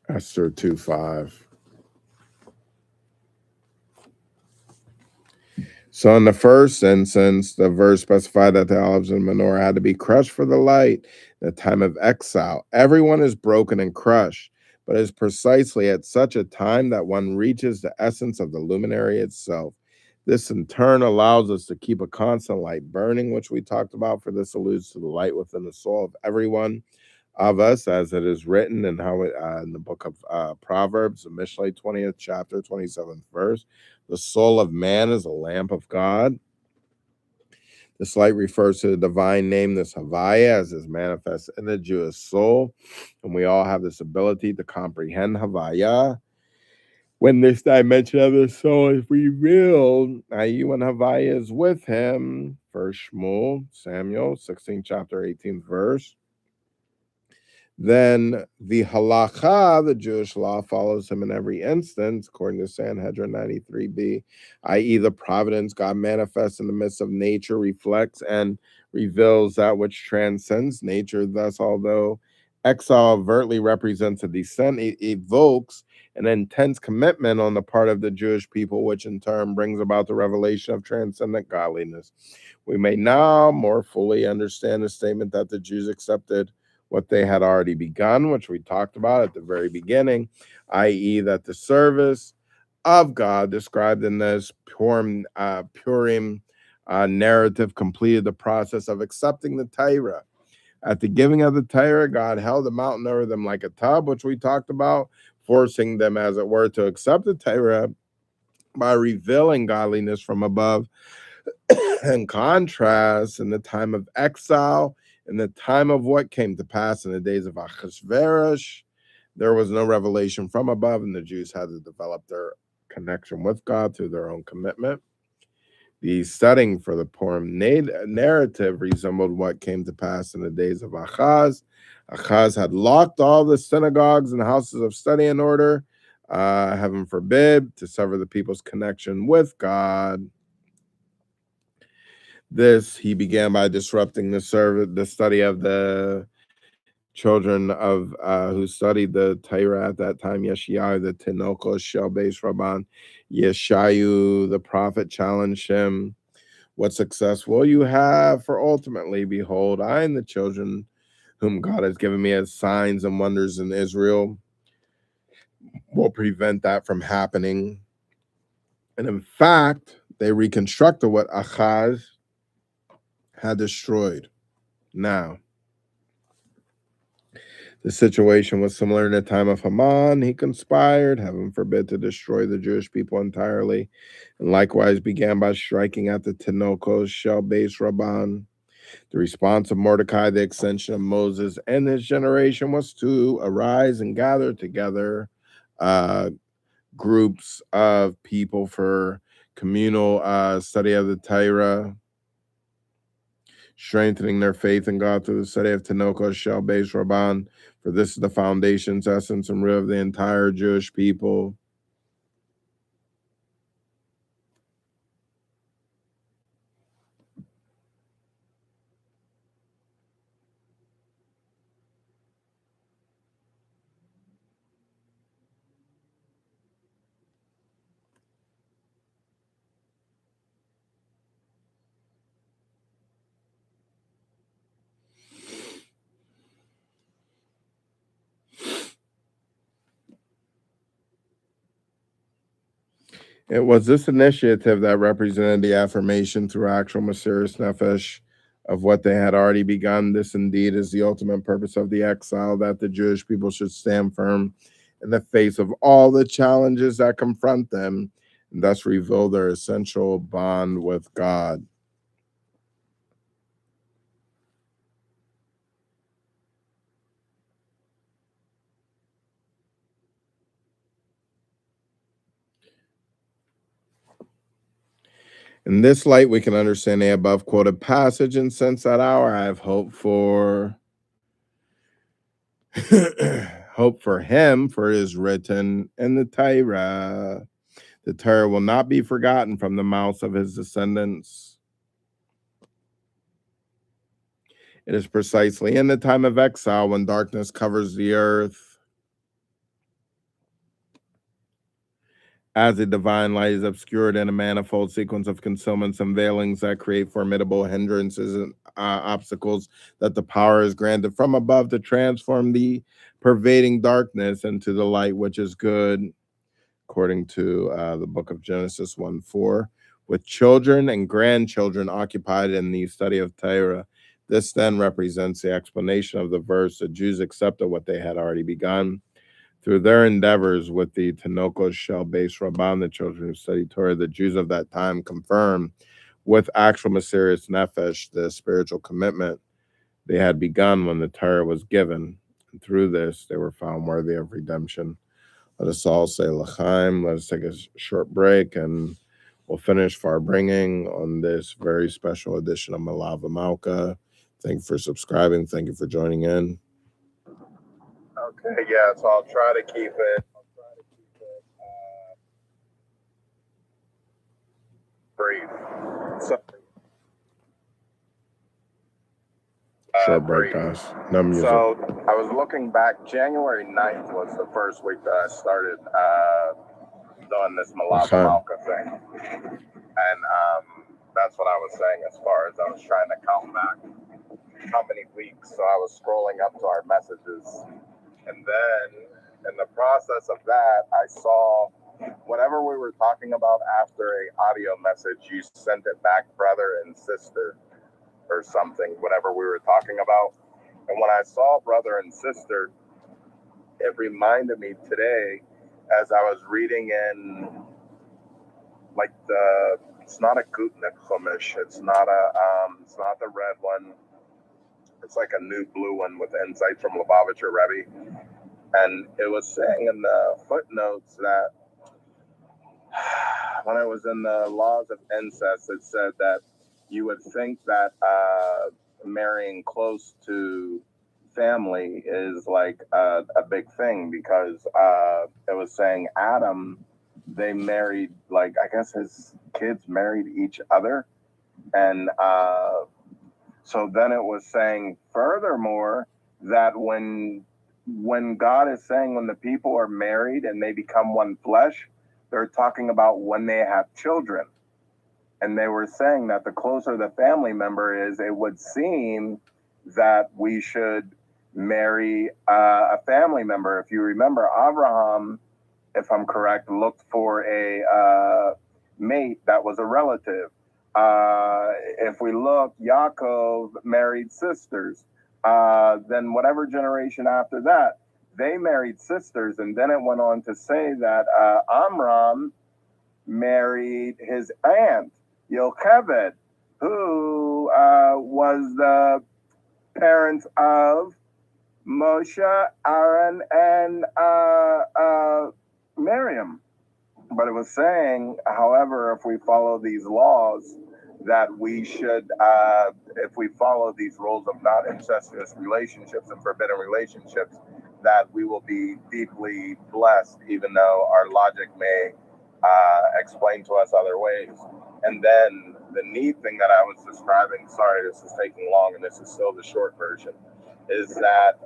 Esther 2:5. So in the first instance, the verse specified that the olives and menorah had to be crushed for the light, the time of exile. Everyone is broken and crushed, but it is precisely at such a time that one reaches the essence of the luminary itself. This in turn allows us to keep a constant light burning, which we talked about, for this alludes to the light within the soul of everyone of us, as it is written in in the book of Proverbs, the Mishlei 20th chapter, 27th verse. The soul of man is a lamp of God. This light refers to the divine name, this Havaya, as is manifest in the Jewish soul. And we all have this ability to comprehend Havaya. When this dimension of the soul is revealed, i.e., when Havaya is with him, First Samuel, 16th chapter, 18th verse, then the halacha, the Jewish law, follows him in every instance, according to Sanhedrin 93b, i.e., the providence God manifests in the midst of nature reflects and reveals that which transcends nature. Thus, although exile overtly represents a descent, it evokes an intense commitment on the part of the Jewish people, which in turn brings about the revelation of transcendent godliness. We may now more fully understand the statement that the Jews accepted what they had already begun, which we talked about at the very beginning, i.e., that the service of God described in this Purim narrative completed the process of accepting the Torah. At the giving of the Torah, God held the mountain over them like a tub, which we talked about, forcing them, as it were, to accept the Torah by revealing godliness from above. In contrast, in the time of exile, in the time of what came to pass in the days of Achashverosh, there was no revelation from above, and the Jews had to develop their connection with God through their own commitment. The setting for the Purim narrative resembled what came to pass in the days of Achaz. Achaz had locked all the synagogues and houses of study in order, heaven forbid, to sever the people's connection with God. This he began by disrupting the study of the children of who studied the Torah at that time. Yeshayahu, the Tinokos shell-based Rabban, Yeshayu, the prophet, challenged him. What success will you have? For ultimately, behold, I and the children whom God has given me as signs and wonders in Israel will prevent that from happening. And in fact, they reconstructed what Achaz had destroyed. Now, the situation was similar in the time of Haman. He conspired, heaven forbid, to destroy the Jewish people entirely, and likewise began by striking at the Tinokos shell-based Rabban. The response of Mordecai, the extension of Moses and his generation, was to arise and gather together groups of people for communal study of the Torah, strengthening their faith in God through the study of Tinokos shell-based Rabban. For this is the foundation's essence and root of the entire Jewish people. It was this initiative that represented the affirmation through actual Mesiras Nefesh of what they had already begun. This indeed is the ultimate purpose of the exile, that the Jewish people should stand firm in the face of all the challenges that confront them, and thus reveal their essential bond with God. In this light, we can understand the above quoted passage, and since that hour, I have hope for hope for him, for it is written in the Torah. The Torah will not be forgotten from the mouths of his descendants. It is precisely in the time of exile, when darkness covers the earth, as the divine light is obscured in a manifold sequence of concealments and veilings that create formidable hindrances and obstacles, that the power is granted from above to transform the pervading darkness into the light which is good, according to the book of Genesis 1:4. With children and grandchildren occupied in the study of Torah, this then represents the explanation of the verse. The Jews accepted what they had already begun. Through their endeavors with the Tanokos Shel Beis Rabban, the children who study Torah, the Jews of that time confirmed with actual Mesiras Nefesh the spiritual commitment they had begun when the Torah was given. And through this, they were found worthy of redemption. Let us all say L'chaim. Let us take a short break, and we'll finish Farbrengen on this very special edition of Melava Malka. Thank you for subscribing. Thank you for joining in. Okay, yeah, so I'll try to keep it brief. Short break, guys. No music. So I was looking back. January 9th was the first week that I started doing this Melava Malka thing. And that's what I was saying as far as I was trying to count back how many weeks. So I was scrolling up to our messages. And then in the process of that, I saw whatever we were talking about after a audio message, you sent it back, brother and sister, or something, whatever we were talking about. And when I saw brother and sister, it reminded me today, as I was reading in, like, it's not a Gutnick Chumash, it's not the red one, it's like a new blue one with insights from Lubavitcher Rebbe. And it was saying in the footnotes that when I was in the laws of incest, it said that you would think that marrying close to family is like a big thing, because it was saying Adam, they married, like, I guess his kids married each other. And so then it was saying furthermore that when God is saying when the people are married and they become one flesh, they're talking about when they have children. And they were saying that the closer the family member is, it would seem that we should marry a family member. If you remember, Abraham, if I'm correct, looked for a mate that was a relative. If we look, Yaakov married sisters. Then whatever generation after that, they married sisters. And then it went on to say that Amram married his aunt, Yocheved, who was the parents of Moshe, Aaron, and Miriam. But it was saying, however, if we follow these laws, that we should, if we follow these rules of not incestuous relationships and forbidden relationships, that we will be deeply blessed, even though our logic may explain to us other ways. And then the neat thing that I was describing, sorry, this is taking long and this is still the short version, is that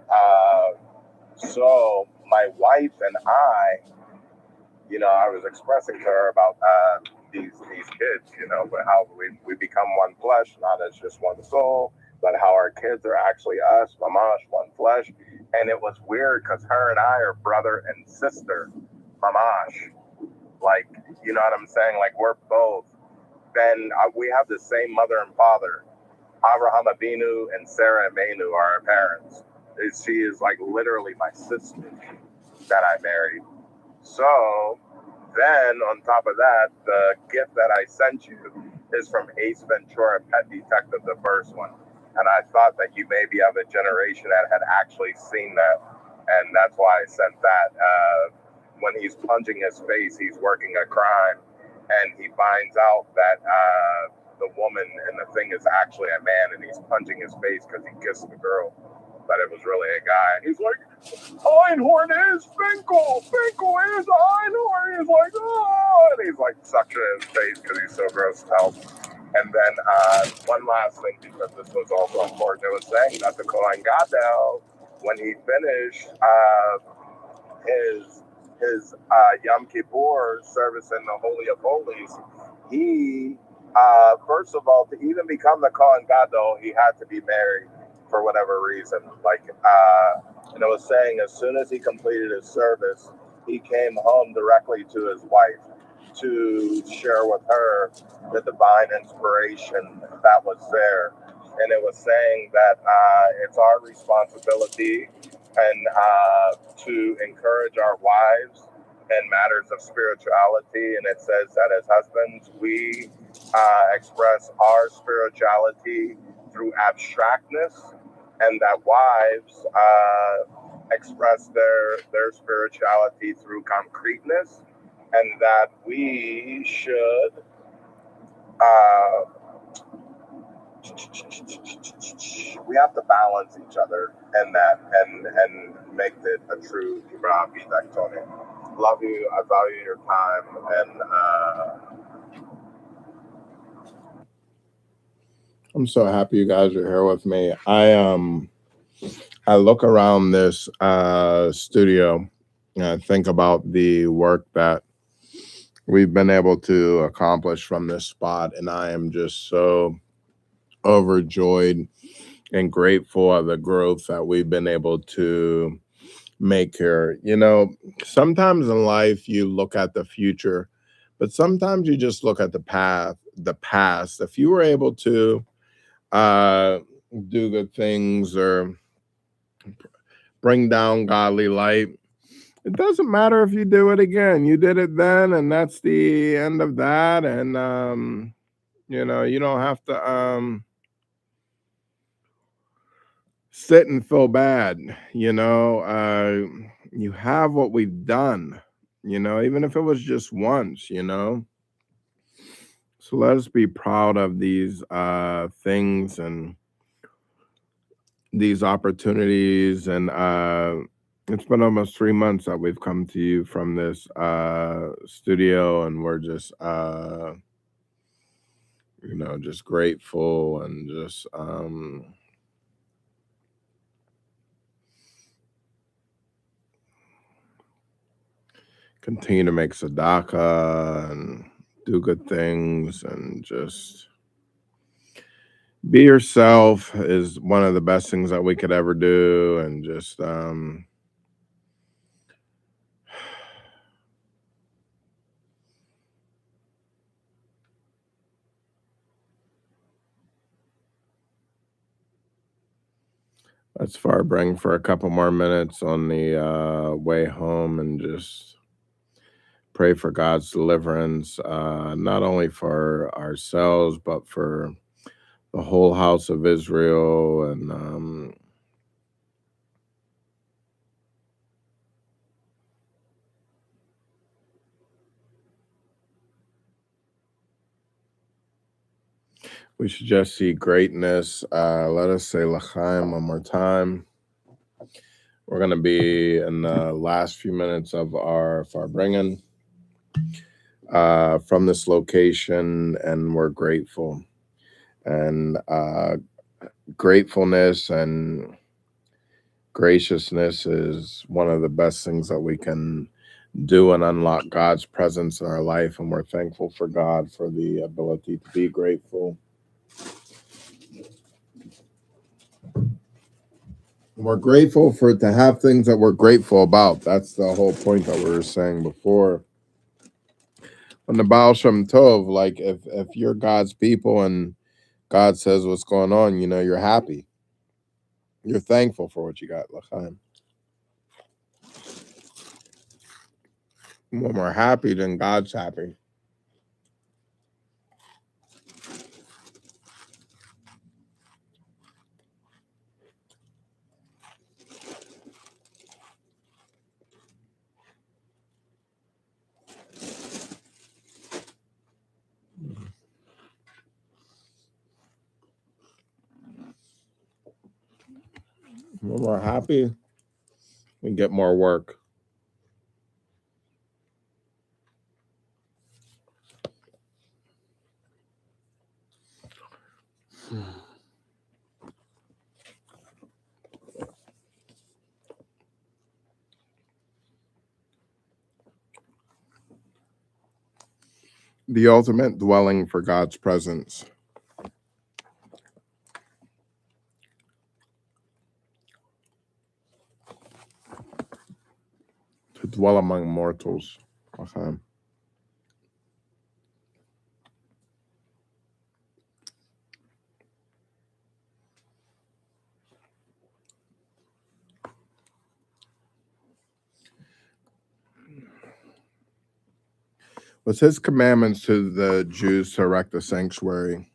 so my wife and I, you know, I was expressing to her about these kids, you know, but how we become one flesh, not as just one soul, but how our kids are actually us, mamash, one flesh. And it was weird because her and I are brother and sister, mamash. Like, You know what I'm saying? Like, we're both. Then we have the same mother and father. Avraham Avinu and Sarah Imenu are our parents. She is like literally my sister that I married. So then on top of that, the gift that I sent you is from Ace Ventura, Pet Detective, the first one. And I thought that you maybe have a generation that had actually seen that. And that's why I sent that. When he's punching his face, he's working a crime. And he finds out that the woman in the thing is actually a man, and he's punching his face because he kissed the girl, but it was really a guy. And he's like, Einhorn is Finkel. Finkel is Einhorn. He's like, oh, and he's like suctioning his face because he's so gross to help. And then one last thing, because this was also important, it was saying that the Kohen Gadol, when he finished his Yom Kippur service in the Holy of Holies, he, first of all, to even become the Kohen Gadol, he had to be married for whatever reason. Like, and it was saying as soon as he completed his service, he came home directly to his wife to share with her the divine inspiration that was there. And it was saying that it's our responsibility and to encourage our wives in matters of spirituality. And it says that as husbands, we express our spirituality through abstractness, and that wives express their spirituality through concreteness, and that we should we have to balance each other in that and make it a true Tony. Love you. I value your time, and I'm so happy you guys are here with me. I look around this studio and I think about the work that we've been able to accomplish from this spot, and I am just so overjoyed and grateful of the growth that we've been able to make here. You know, sometimes in life you look at the future, but sometimes you just look at the past. If you were able to do good things or bring down godly light, it doesn't matter if you do it again. You did it then, and that's the end of that. And you know, you don't have to sit and feel bad. You know, you have what we've done, you know, even if it was just once, you know. So let us be proud of these things and these opportunities. And it's been almost 3 months that we've come to you from this studio, and we're just you know, just grateful and just continue to make tzedakah and do good things, and just be yourself is one of the best things that we could ever do. And just let's Farbrengen for a couple more minutes on the way home, and just pray for God's deliverance, not only for ourselves, but for the whole house of Israel. And we should just see greatness. Let us say L'chaim one more time. We're going to be in the last few minutes of our Farbrengen from this location, and we're grateful. And gratefulness and graciousness is one of the best things that we can do and unlock God's presence in our life. And we're thankful for God for the ability to be grateful. We're grateful to have things that we're grateful about. That's the whole point that we were saying before. On the Baal Shem Tov, like if you're God's people and God says what's going on, you're happy. You're thankful for what you got, L'chaim. When we're happy, then God's happy. When we're happy, we get more work. The ultimate dwelling for God's presence. To dwell among mortals. Okay. With his commandments to the Jews to erect the sanctuary,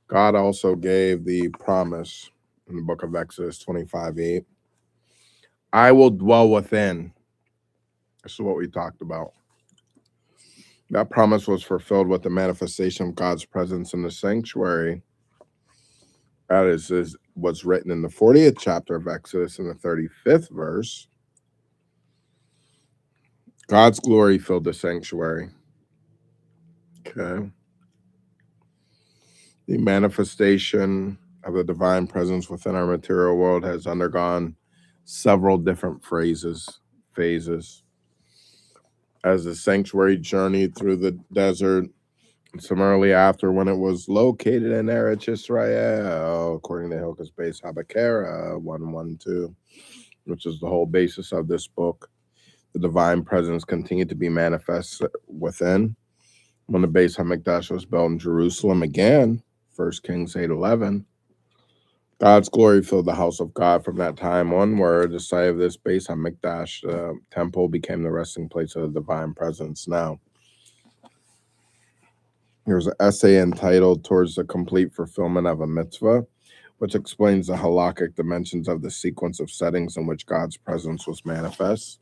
God also gave the promise in the book of Exodus 25:8. I will dwell within. This is what we talked about. That promise was fulfilled with the manifestation of God's presence in the sanctuary. That is what's written in the 40th chapter of Exodus in the 35th verse. God's glory filled the sanctuary. Okay. The manifestation of the divine presence within our material world has undergone several different phases. As the sanctuary journeyed through the desert, similarly after when it was located in Eretz Yisrael, according to Hilchos Beis Habakara 112, which is the whole basis of this book, the divine presence continued to be manifest within. When the Beis HaMikdash was built in Jerusalem again, 1 Kings 8:11, God's glory filled the house of God from that time onward. The site of this Beis HaMikdash temple became the resting place of the divine presence. Now, here's an essay entitled Towards the Complete Fulfillment of a Mitzvah, which explains the halakhic dimensions of the sequence of settings in which God's presence was manifest.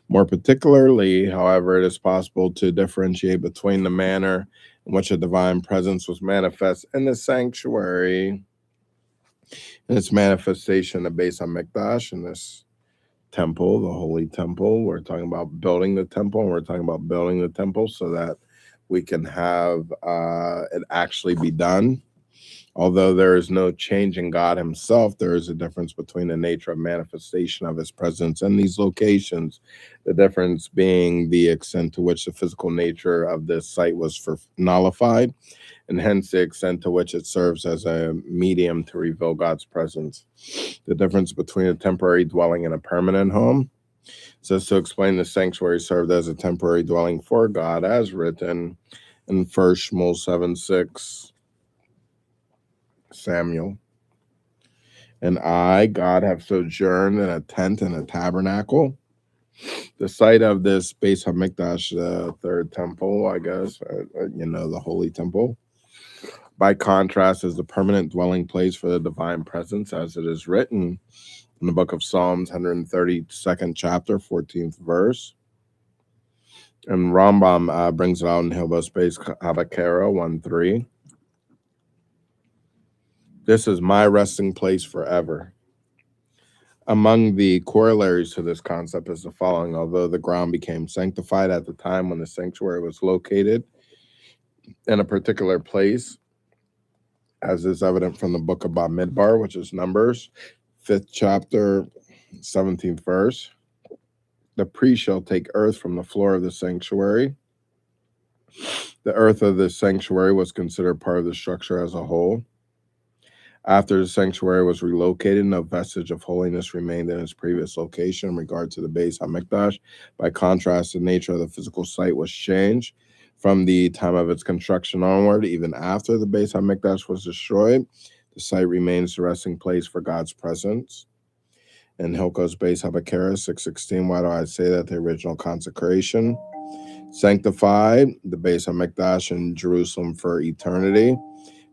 More particularly, however, it is possible to differentiate between the manner in which a divine presence was manifest in the sanctuary and its manifestation of Beis HaMikdash, in this temple, the holy temple. We're talking about building the temple, and we're talking about building the temple so that we can have it actually be done. Although there is no change in God himself, there is a difference between the nature of manifestation of his presence in these locations, the difference being the extent to which the physical nature of this site was nullified, and hence the extent to which it serves as a medium to reveal God's presence. The difference between a temporary dwelling and a permanent home. So to explain, the sanctuary served as a temporary dwelling for God, as written in 1 Shmuel 7:6. Samuel. And I, God, have sojourned in a tent and a tabernacle. The site of this Beis HaMikdash, the third temple, I guess, the holy temple, by contrast, is the permanent dwelling place for the divine presence, as it is written in the book of Psalms, 132nd chapter, 14th verse. And Rambam brings it out in Hilchos Beis Habakara 1:3. This is my resting place forever. Among the corollaries to this concept is the following. Although the ground became sanctified at the time when the sanctuary was located in a particular place, as is evident from the book of Bamidbar, which is Numbers, 5th chapter, 17th verse, the priest shall take earth from the floor of the sanctuary. The earth of the sanctuary was considered part of the structure as a whole. After the sanctuary was relocated, no vestige of holiness remained in its previous location in regard to the Beis HaMikdash. By contrast, the nature of the physical site was changed from the time of its construction onward. Even after the Beis HaMikdash was destroyed, the site remains the resting place for God's presence. In Hilko's Beis HaBakera 6:16, why do I say that the original consecration sanctified the Beis HaMikdash in Jerusalem for eternity?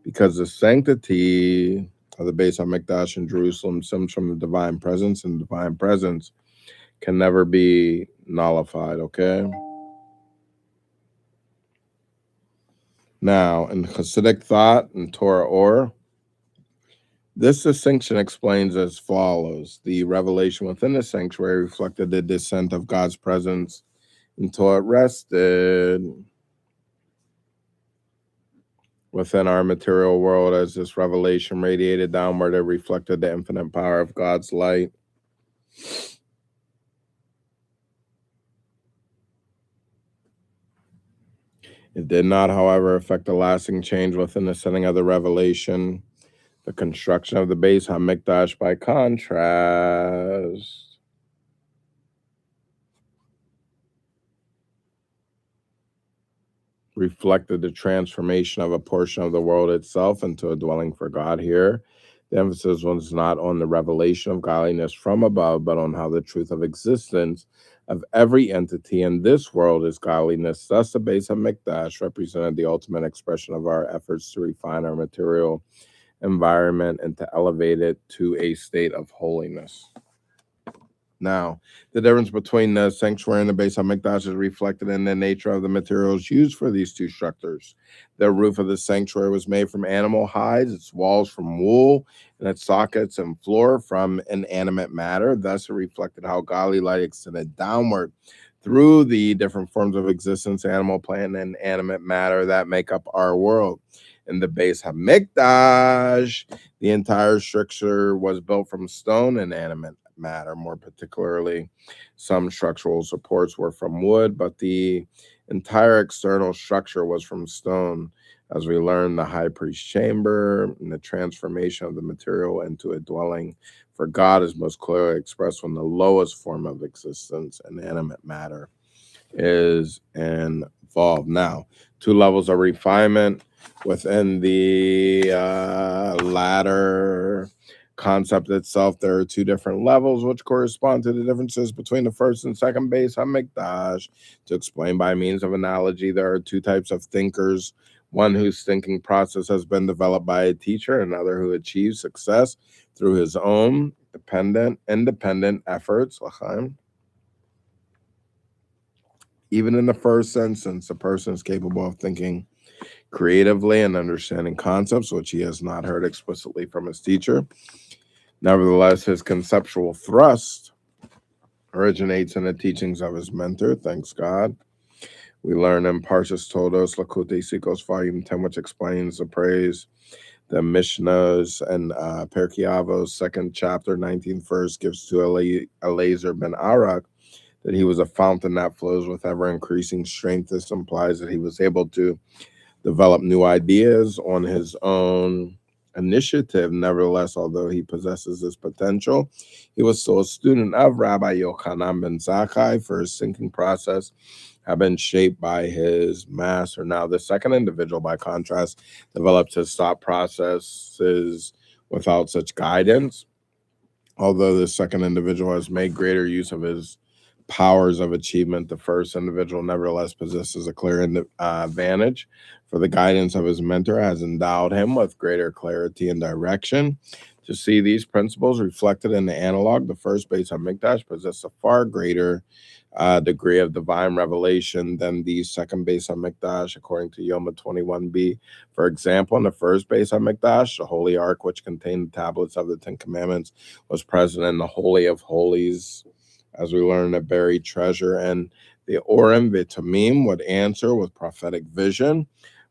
Because the sanctity of the Beis HaMikdash in Jerusalem stems from the divine presence, and the divine presence can never be nullified, okay? Now, in Chassidic thought and Torah Or, this distinction explains as follows. The revelation within the sanctuary reflected the descent of God's presence until it rested within our material world. As this revelation radiated downward, it reflected the infinite power of God's light. It did not, however, affect a lasting change within the setting of the revelation. The construction of the Beis HaMikdash, by contrast, reflected the transformation of a portion of the world itself into a dwelling for God. Here, the emphasis was not on the revelation of godliness from above, but on how the truth of existence of every entity in this world is godliness. Thus, the Beis HaMikdash represented the ultimate expression of our efforts to refine our material environment and to elevate it to a state of holiness. Now, the difference between the sanctuary and the Beis HaMikdash is reflected in the nature of the materials used for these two structures. The roof of the sanctuary was made from animal hides, its walls from wool, and its sockets and floor from inanimate matter. Thus, it reflected how godly light extended downward through the different forms of existence, animal, plant, and animate matter that make up our world. In the Beis HaMikdash, the entire structure was built from stone and animate matter. More particularly, some structural supports were from wood, but the entire external structure was from stone. As we learn, the high priest chamber and the transformation of the material into a dwelling for God is most clearly expressed when the lowest form of existence, inanimate matter, is involved. Now, two levels of refinement within the latter concept itself. There are two different levels which correspond to the differences between the first and second Beis HaMikdash. To explain by means of analogy, there are two types of thinkers: one whose thinking process has been developed by a teacher, and another who achieves success through his own independent efforts. Even in the first instance, a person is capable of thinking creatively and understanding concepts which he has not heard explicitly from his teacher. Nevertheless, his conceptual thrust originates in the teachings of his mentor, thanks God. We learn in Parshas Todos, Lakutei Sikos, Volume 10, which explains the praise, the Mishnahs, and Perkei Avos, 2nd chapter, 19th verse, gives to Eliezer ben Arak that he was a fountain that flows with ever-increasing strength. This implies that he was able to develop new ideas on his own initiative. Nevertheless, although he possesses this potential, he was still a student of Rabbi Yochanan ben Zakkai, for his thinking process had been shaped by his master. Now, the second individual, by contrast, developed his thought processes without such guidance. Although the second individual has made greater use of his powers of achievement, the first individual nevertheless possesses a clear advantage, for the guidance of his mentor has endowed him with greater clarity and direction. To see these principles reflected in the analog, the first Beis HaMikdash possessed a far greater degree of divine revelation than the second Beis HaMikdash, according to Yoma 21b. For example, in the first Beis HaMikdash, the Holy Ark, which contained the tablets of the Ten Commandments, was present in the Holy of Holies, as we learn, a buried treasure, and the Urim V'Tumim would answer with prophetic vision.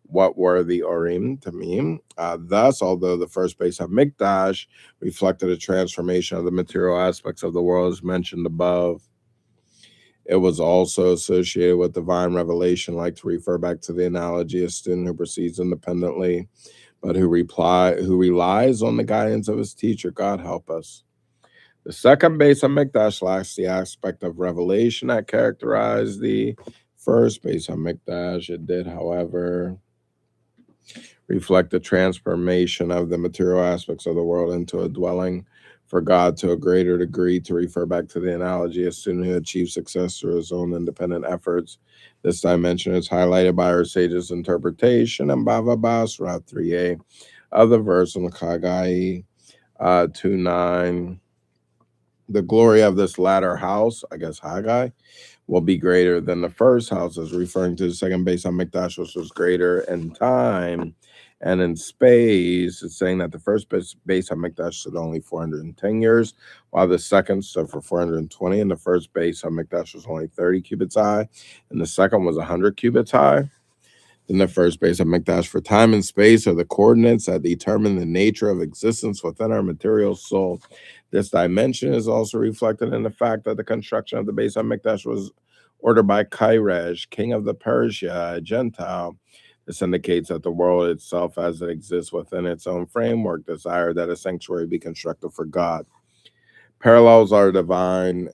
What were the Urim Tumim? Thus, although the first Beis HaMikdash reflected a transformation of the material aspects of the world as mentioned above, it was also associated with divine revelation. Like to refer back to the analogy, a student who proceeds independently but who relies on the guidance of his teacher. God help us. The second Beis HaMikdash lacks the aspect of revelation that characterized the first Beis HaMikdash. It did, however, reflect the transformation of the material aspects of the world into a dwelling for God to a greater degree. To refer back to the analogy, a student who achieves success through his own independent efforts. This dimension is highlighted by our sage's interpretation and Bava Basra 3a of the verse in Chagai 2:9. The glory of this latter house, I guess Haggai, will be greater than the first house, is referring to the second Beis HaMikdash, which was greater in time and in space. It's saying that the first Beis HaMikdash stood only 410 years, while the second stood for 420, and the first Beis HaMikdash was only 30 cubits high, and the second was 100 cubits high. Then the first Beis HaMikdash, for time and space are the coordinates that determine the nature of existence within our material soul. This dimension is also reflected in the fact that the construction of the Beis HaMikdash was ordered by Kairesh, king of the Persia, a Gentile. This indicates that the world itself, as it exists within its own framework, desired that a sanctuary be constructed for God. Parallels our divine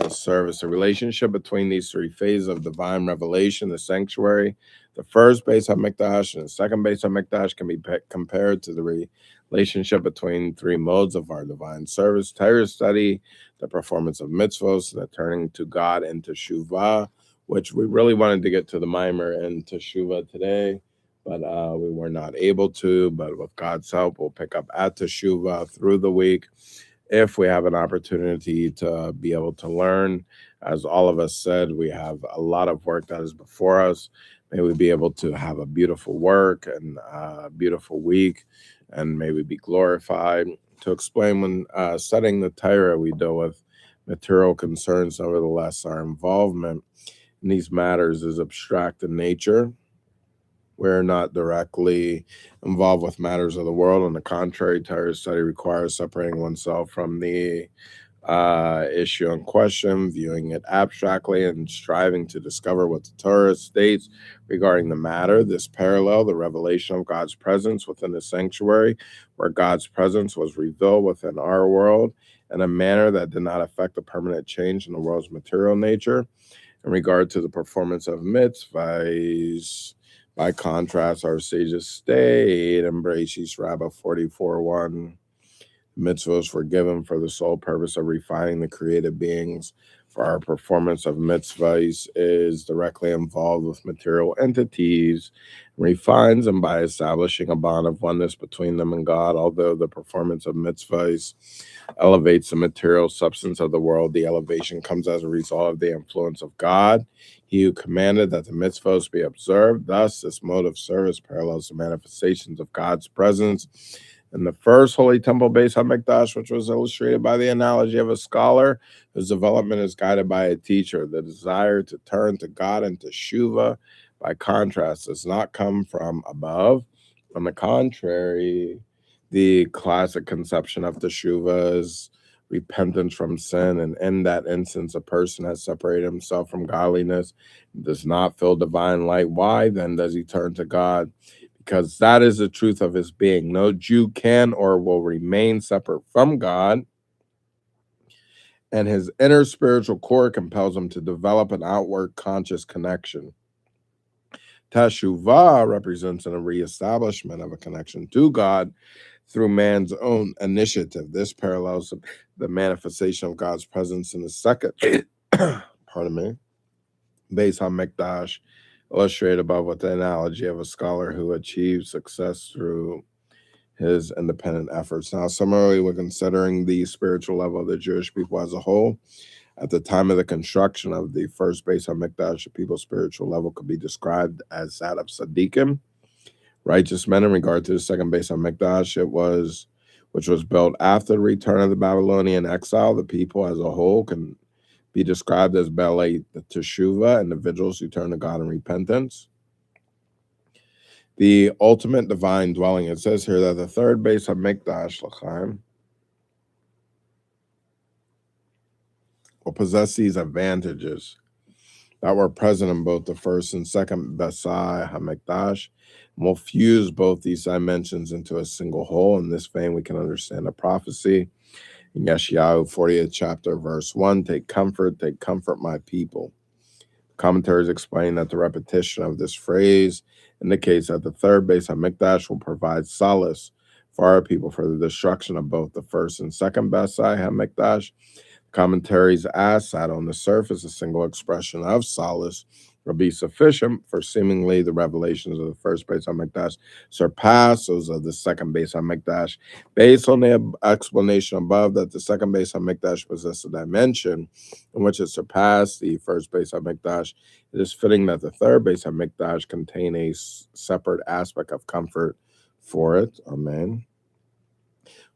service. The relationship between these three phases of divine revelation, the sanctuary, the first Beis HaMikdash, and the second Beis HaMikdash can be compared to the relationship between three modes of our divine service: Torah study, the performance of mitzvos, the turning to God, and teshuvah, which we really wanted to get to the mimer and teshuvah today, but we were not able to. But with God's help, we'll pick up at teshuvah through the week if we have an opportunity to be able to learn. As all of us said, we have a lot of work that is before us. May we be able to have a beautiful work and a beautiful week, and may we be glorified. To explain, when studying the Torah, we deal with material concerns. Nevertheless, our involvement in these matters is abstract in nature. We're not directly involved with matters of the world. On the contrary, Torah study requires separating oneself from the issue in question, viewing it abstractly, and striving to discover what the Torah states regarding the matter. This parallel, the revelation of God's presence within the sanctuary, where God's presence was revealed within our world in a manner that did not affect the permanent change in the world's material nature. In regard to the performance of mitzvahs, by contrast, our sages state in Bereshit Rabbah 44:1, mitzvahs were given for the sole purpose of refining the created beings. For our performance of mitzvahs is directly involved with material entities, refines them by establishing a bond of oneness between them and God. Although the performance of mitzvahs elevates the material substance of the world, the elevation comes as a result of the influence of God, he who commanded that the mitzvahs be observed. Thus, this mode of service parallels the manifestations of God's presence in the first Holy Temple Beis HaMikdash, which was illustrated by the analogy of a scholar whose development is guided by a teacher. The desire to turn to God and to teshuvah, by contrast, does not come from above. On the contrary, the classic conception of teshuvah is repentance from sin, and in that instance, a person has separated himself from godliness, does not feel divine light. Why then does he turn to God? Because that is the truth of his being. No Jew can or will remain separate from God, and his inner spiritual core compels him to develop an outward conscious connection. Teshuvah represents a reestablishment of a connection to God through man's own initiative. This parallels the manifestation of God's presence in the second, pardon me, Beis HaMikdash, illustrated above with the analogy of a scholar who achieves success through his independent efforts. Now, similarly, when considering the spiritual level of the Jewish people as a whole, at the time of the construction of the first Beis HaMikdash, the people's spiritual level could be described as that of tzaddikim, righteous men. In regard to the second Beis HaMikdash, which was built after the return of the Babylonian exile, the people as a whole can be described as Baalei Teshuvah, individuals who turn to God in repentance. The ultimate divine dwelling. It says here that the third Beis HaMikdash, L'chaim, will possess these advantages. that were present in both the first and second Besai HaMikdash. We'll fuse both these dimensions into a single whole. In this vein, we can understand the prophecy in Yeshayahu 40th chapter, verse 1, take comfort, my people. Commentaries explain that the repetition of this phrase indicates that the third Beis HaMikdash will provide solace for our people for the destruction of both the first and second Besai HaMikdash. Commentaries ask that on the surface, a single expression of solace will be sufficient for seemingly the revelations of the first Beis HaMikdash surpass those of the second Beis HaMikdash. Based on the explanation above that the second Beis HaMikdash possessed a dimension in which it surpassed the first Beis HaMikdash, it is fitting that the third Beis HaMikdash contain a separate aspect of comfort for it. Amen.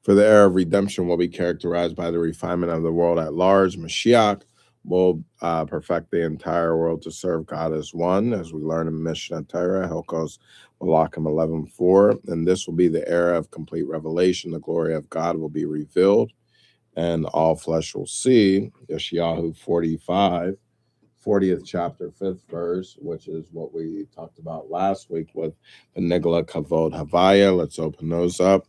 For the era of redemption will be characterized by the refinement of the world at large. Mashiach will perfect the entire world to serve God as one, as we learn in Mishnah Torah, Hilkos Malachim 11:4. And this will be the era of complete revelation. The glory of God will be revealed, and all flesh will see. Yeshayahu 40th chapter, 5th verse, which is what we talked about last week with the Nigla Kavod Havaya. Let's open those up.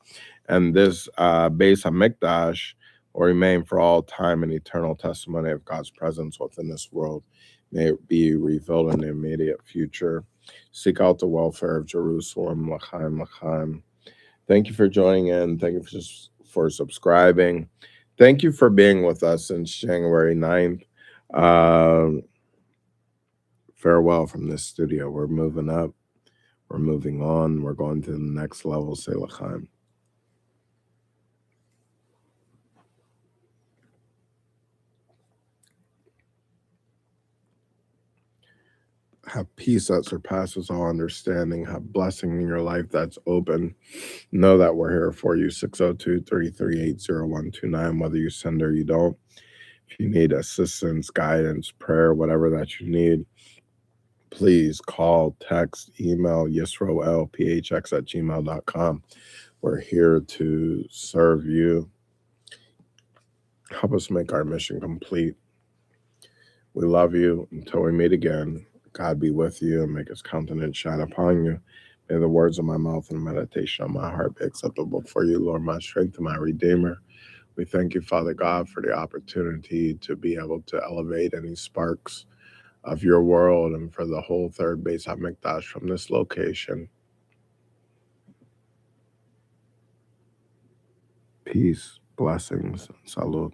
And this Beis HaMikdash will remain for all time an eternal testimony of God's presence within this world. May it be revealed in the immediate future. Seek out the welfare of Jerusalem. L'chaim, l'chaim. Thank you for joining in. Thank you for subscribing. Thank you for being with us since January 9th. Farewell from this studio. We're moving up. We're moving on. We're going to the next level. Say l'chaim. Have peace that surpasses all understanding. Have blessing in your life that's open. Know that we're here for you. 602-338-0129. Whether you send or you don't. If you need assistance, guidance, prayer, whatever that you need, please call, text, email yisroelphx@gmail.com. We're here to serve you. Help us make our mission complete. We love you. Until we meet again, God be with you and make his countenance shine upon you. May the words of my mouth and the meditation of my heart be acceptable for you, Lord, my strength and my Redeemer. We thank you, Father God, for the opportunity to be able to elevate any sparks of your world and for the whole third Beis HaMikdash from this location. Peace, blessings, and salud.